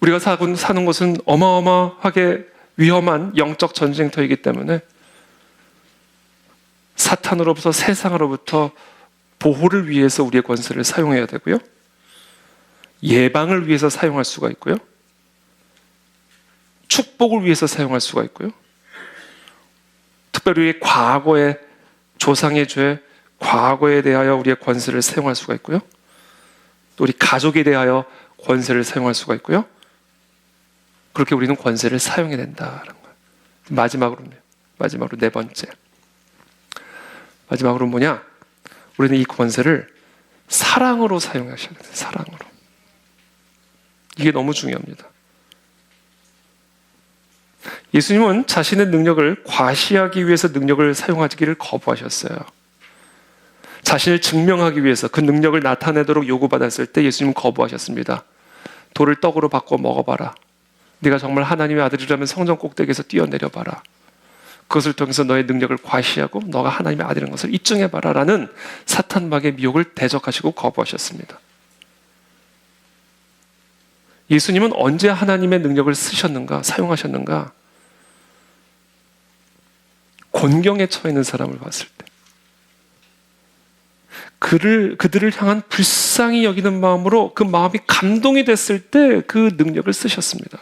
우리가 사는 곳은 어마어마하게 위험한 영적 전쟁터이기 때문에 사탄으로부터 세상으로부터 보호를 위해서 우리의 권세를 사용해야 되고요. 예방을 위해서 사용할 수가 있고요. 축복을 위해서 사용할 수가 있고요. 특별히 과거의 조상의 죄, 과거에 대하여 우리의 권세를 사용할 수가 있고요. 또 우리 가족에 대하여 권세를 사용할 수가 있고요. 그렇게 우리는 권세를 사용해야 된다는 거예요. 마지막으로 네 번째. 마지막으로 뭐냐? 우리는 이 권세를 사랑으로 사용하셔야 돼요. 사랑으로. 이게 너무 중요합니다. 예수님은 자신의 능력을 과시하기 위해서 능력을 사용하기를 거부하셨어요. 자신을 증명하기 위해서 그 능력을 나타내도록 요구받았을 때 예수님은 거부하셨습니다. 돌을 떡으로 바꿔 먹어봐라. 네가 정말 하나님의 아들이라면 성전 꼭대기에서 뛰어내려봐라. 그것을 통해서 너의 능력을 과시하고 너가 하나님의 아들인 것을 입증해봐라 라는 사탄 마귀의 미혹을 대적하시고 거부하셨습니다. 예수님은 언제 하나님의 능력을 쓰셨는가, 사용하셨는가? 곤경에 처해 있는 사람을 봤을 때, 그들을 향한 불쌍히 여기는 마음으로 그 마음이 감동이 됐을 때 그 능력을 쓰셨습니다.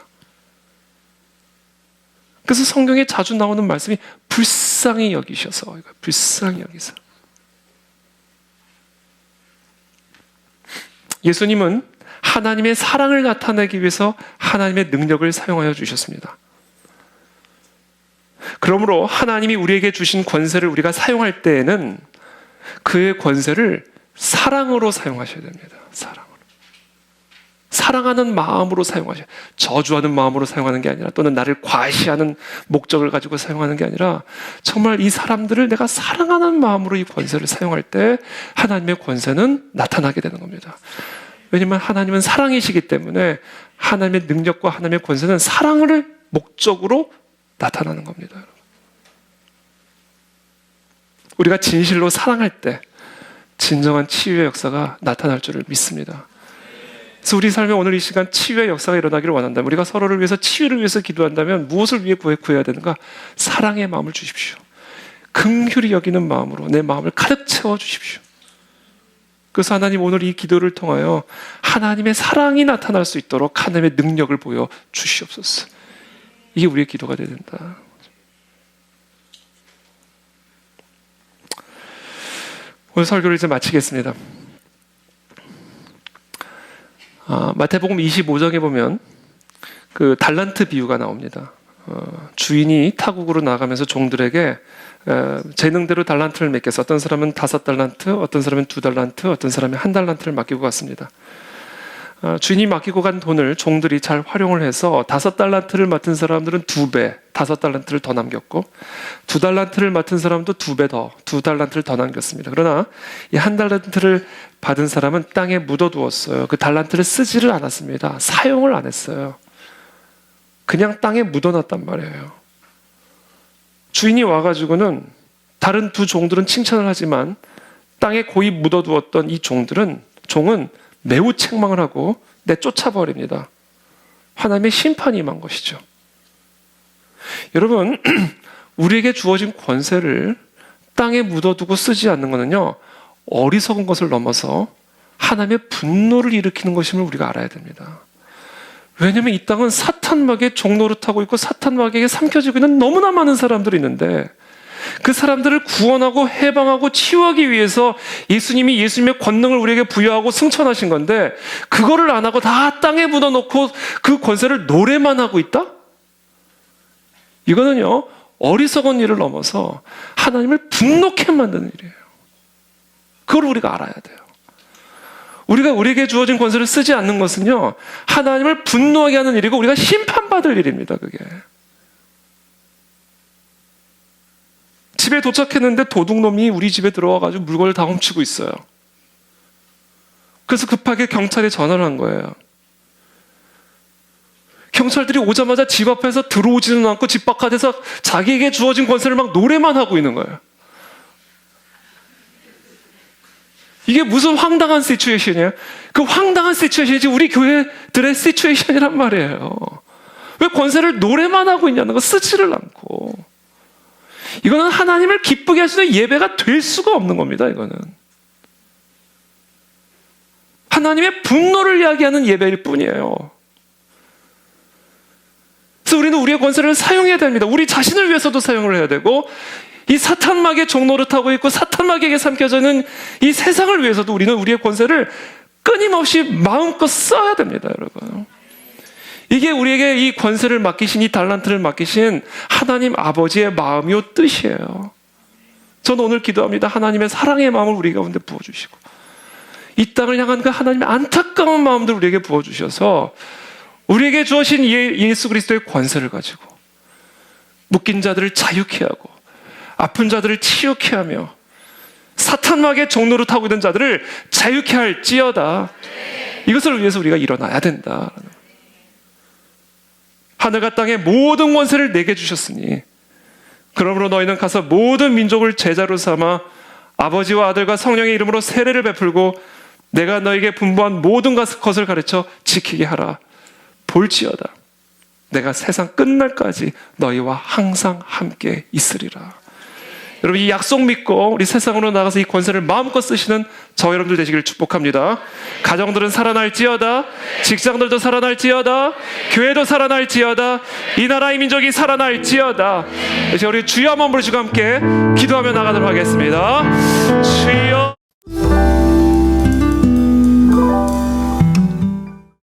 그래서 성경에 자주 나오는 말씀이 불쌍히 여기셔서, 불쌍히 여기서. 예수님은 하나님의 사랑을 나타내기 위해서 하나님의 능력을 사용하여 주셨습니다. 그러므로 하나님이 우리에게 주신 권세를 우리가 사용할 때에는 그의 권세를 사랑으로 사용하셔야 됩니다. 사랑하는 마음으로 사용하셔야 돼요. 저주하는 마음으로 사용하는 게 아니라, 또는 나를 과시하는 목적을 가지고 사용하는 게 아니라, 정말 이 사람들을 내가 사랑하는 마음으로 이 권세를 사용할 때 하나님의 권세는 나타나게 되는 겁니다. 왜냐하면 하나님은 사랑이시기 때문에 하나님의 능력과 하나님의 권세는 사랑을 목적으로 나타나는 겁니다. 우리가 진실로 사랑할 때 진정한 치유의 역사가 나타날 줄을 믿습니다. 그래서 우리 삶에 오늘 이 시간 치유의 역사가 일어나기를 원한다면, 우리가 서로를 위해서 치유를 위해서 기도한다면 무엇을 위해 구해야 되는가? 사랑의 마음을 주십시오. 긍휼히 여기는 마음으로 내 마음을 가득 채워주십시오. 그래서 하나님, 오늘 이 기도를 통하여 하나님의 사랑이 나타날 수 있도록 하나님의 능력을 보여 주시옵소서. 이게 우리의 기도가 되어야 된다. 오늘 설교를 이제 마치겠습니다. 마태복음 25장에 보면 그 달란트 비유가 나옵니다. 주인이 타국으로 나가면서 종들에게 재능대로 달란트를 맡겨서, 어떤 사람은 5달란트, 어떤 사람은 2달란트, 어떤 사람이 1달란트를 맡기고 갔습니다. 주인이 맡기고 간 돈을 종들이 잘 활용을 해서 5달란트를 맡은 사람들은 2배, 5달란트를 더 남겼고, 2달란트를 맡은 사람도 2배 더, 2달란트를 더 남겼습니다. 그러나 이 1달란트를 받은 사람은 땅에 묻어두었어요. 그 달란트를 쓰지를 않았습니다. 사용을 안 했어요. 그냥 땅에 묻어놨단 말이에요. 주인이 와가지고는 다른 2 종들은 칭찬을 하지만 땅에 고이 묻어두었던 이 종은 매우 책망을 하고 내쫓아버립니다. 하나님의 심판이 임한 것이죠. 여러분, 우리에게 주어진 권세를 땅에 묻어두고 쓰지 않는 것은요, 어리석은 것을 넘어서 하나님의 분노를 일으키는 것임을 우리가 알아야 됩니다. 왜냐하면 이 땅은 사탄 마귀의 종노릇하고 있고 사탄 마귀에게 삼켜지고 있는 너무나 많은 사람들이 있는데, 그 사람들을 구원하고 해방하고 치유하기 위해서 예수님이 예수님의 권능을 우리에게 부여하고 승천하신 건데, 그거를 안 하고 다 땅에 묻어놓고 그 권세를 노래만 하고 있다? 이거는요, 어리석은 일을 넘어서 하나님을 분노케 만드는 일이에요. 그걸 우리가 알아야 돼요. 우리가 우리에게 주어진 권세를 쓰지 않는 것은요, 하나님을 분노하게 하는 일이고 우리가 심판받을 일입니다. 그게. 집에 도착했는데 도둑놈이 우리 집에 들어와가지고 물건을 다 훔치고 있어요. 그래서 급하게 경찰에 전화를 한 거예요. 경찰들이 오자마자 집 앞에서 들어오지는 않고 집 바깥에서 자기에게 주어진 권세를 막 노래만 하고 있는 거예요. 이게 무슨 황당한 시츄에이션이에요? 그 황당한 시츄에이션이 우리 교회들의 시츄에이션이란 말이에요. 왜 권세를 노래만 하고 있냐는 거, 쓰지를 않고. 이거는 하나님을 기쁘게 할 수 있는 예배가 될 수가 없는 겁니다. 이거는 하나님의 분노를 이야기하는 예배일 뿐이에요. 그래서 우리는 우리의 권세를 사용해야 됩니다. 우리 자신을 위해서도 사용을 해야 되고, 이 사탄마귀의 종노릇하고 있고 사탄마귀에게 삼켜져는 이 세상을 위해서도 우리는 우리의 권세를 끊임없이 마음껏 써야 됩니다. 여러분, 이게 우리에게 이 권세를 맡기신, 이 달란트를 맡기신 하나님 아버지의 마음이요 뜻이에요. 저는 오늘 기도합니다. 하나님의 사랑의 마음을 우리 가운데 부어주시고, 이 땅을 향한 그 하나님의 안타까운 마음들 우리에게 부어주셔서 우리에게 주어진 예수 그리스도의 권세를 가지고 묶인 자들을 자유케 하고 아픈 자들을 치유케 하며 사탄마귀의 종노릇하고 있는 자들을 자유케 할지어다. 이것을 위해서 우리가 일어나야 된다. 하늘과 땅의 모든 권세를 내게 주셨으니 그러므로 너희는 가서 모든 민족을 제자로 삼아 아버지와 아들과 성령의 이름으로 세례를 베풀고 내가 너에게 분부한 모든 것을 가르쳐 지키게 하라. 볼지어다 내가 세상 끝날까지 너희와 항상 함께 있으리라. 여러분, 이 약속 믿고 우리 세상으로 나가서 이 권세를 마음껏 쓰시는 저 여러분들 되시기를 축복합니다. 가정들은 살아날지어다, 직장들도 살아날지어다, 교회도 살아날지어다, 이 나라의 민족이 살아날지어다. 이제 우리 주여 한번 부르시고 함께 기도하며 나가도록 하겠습니다. 주여.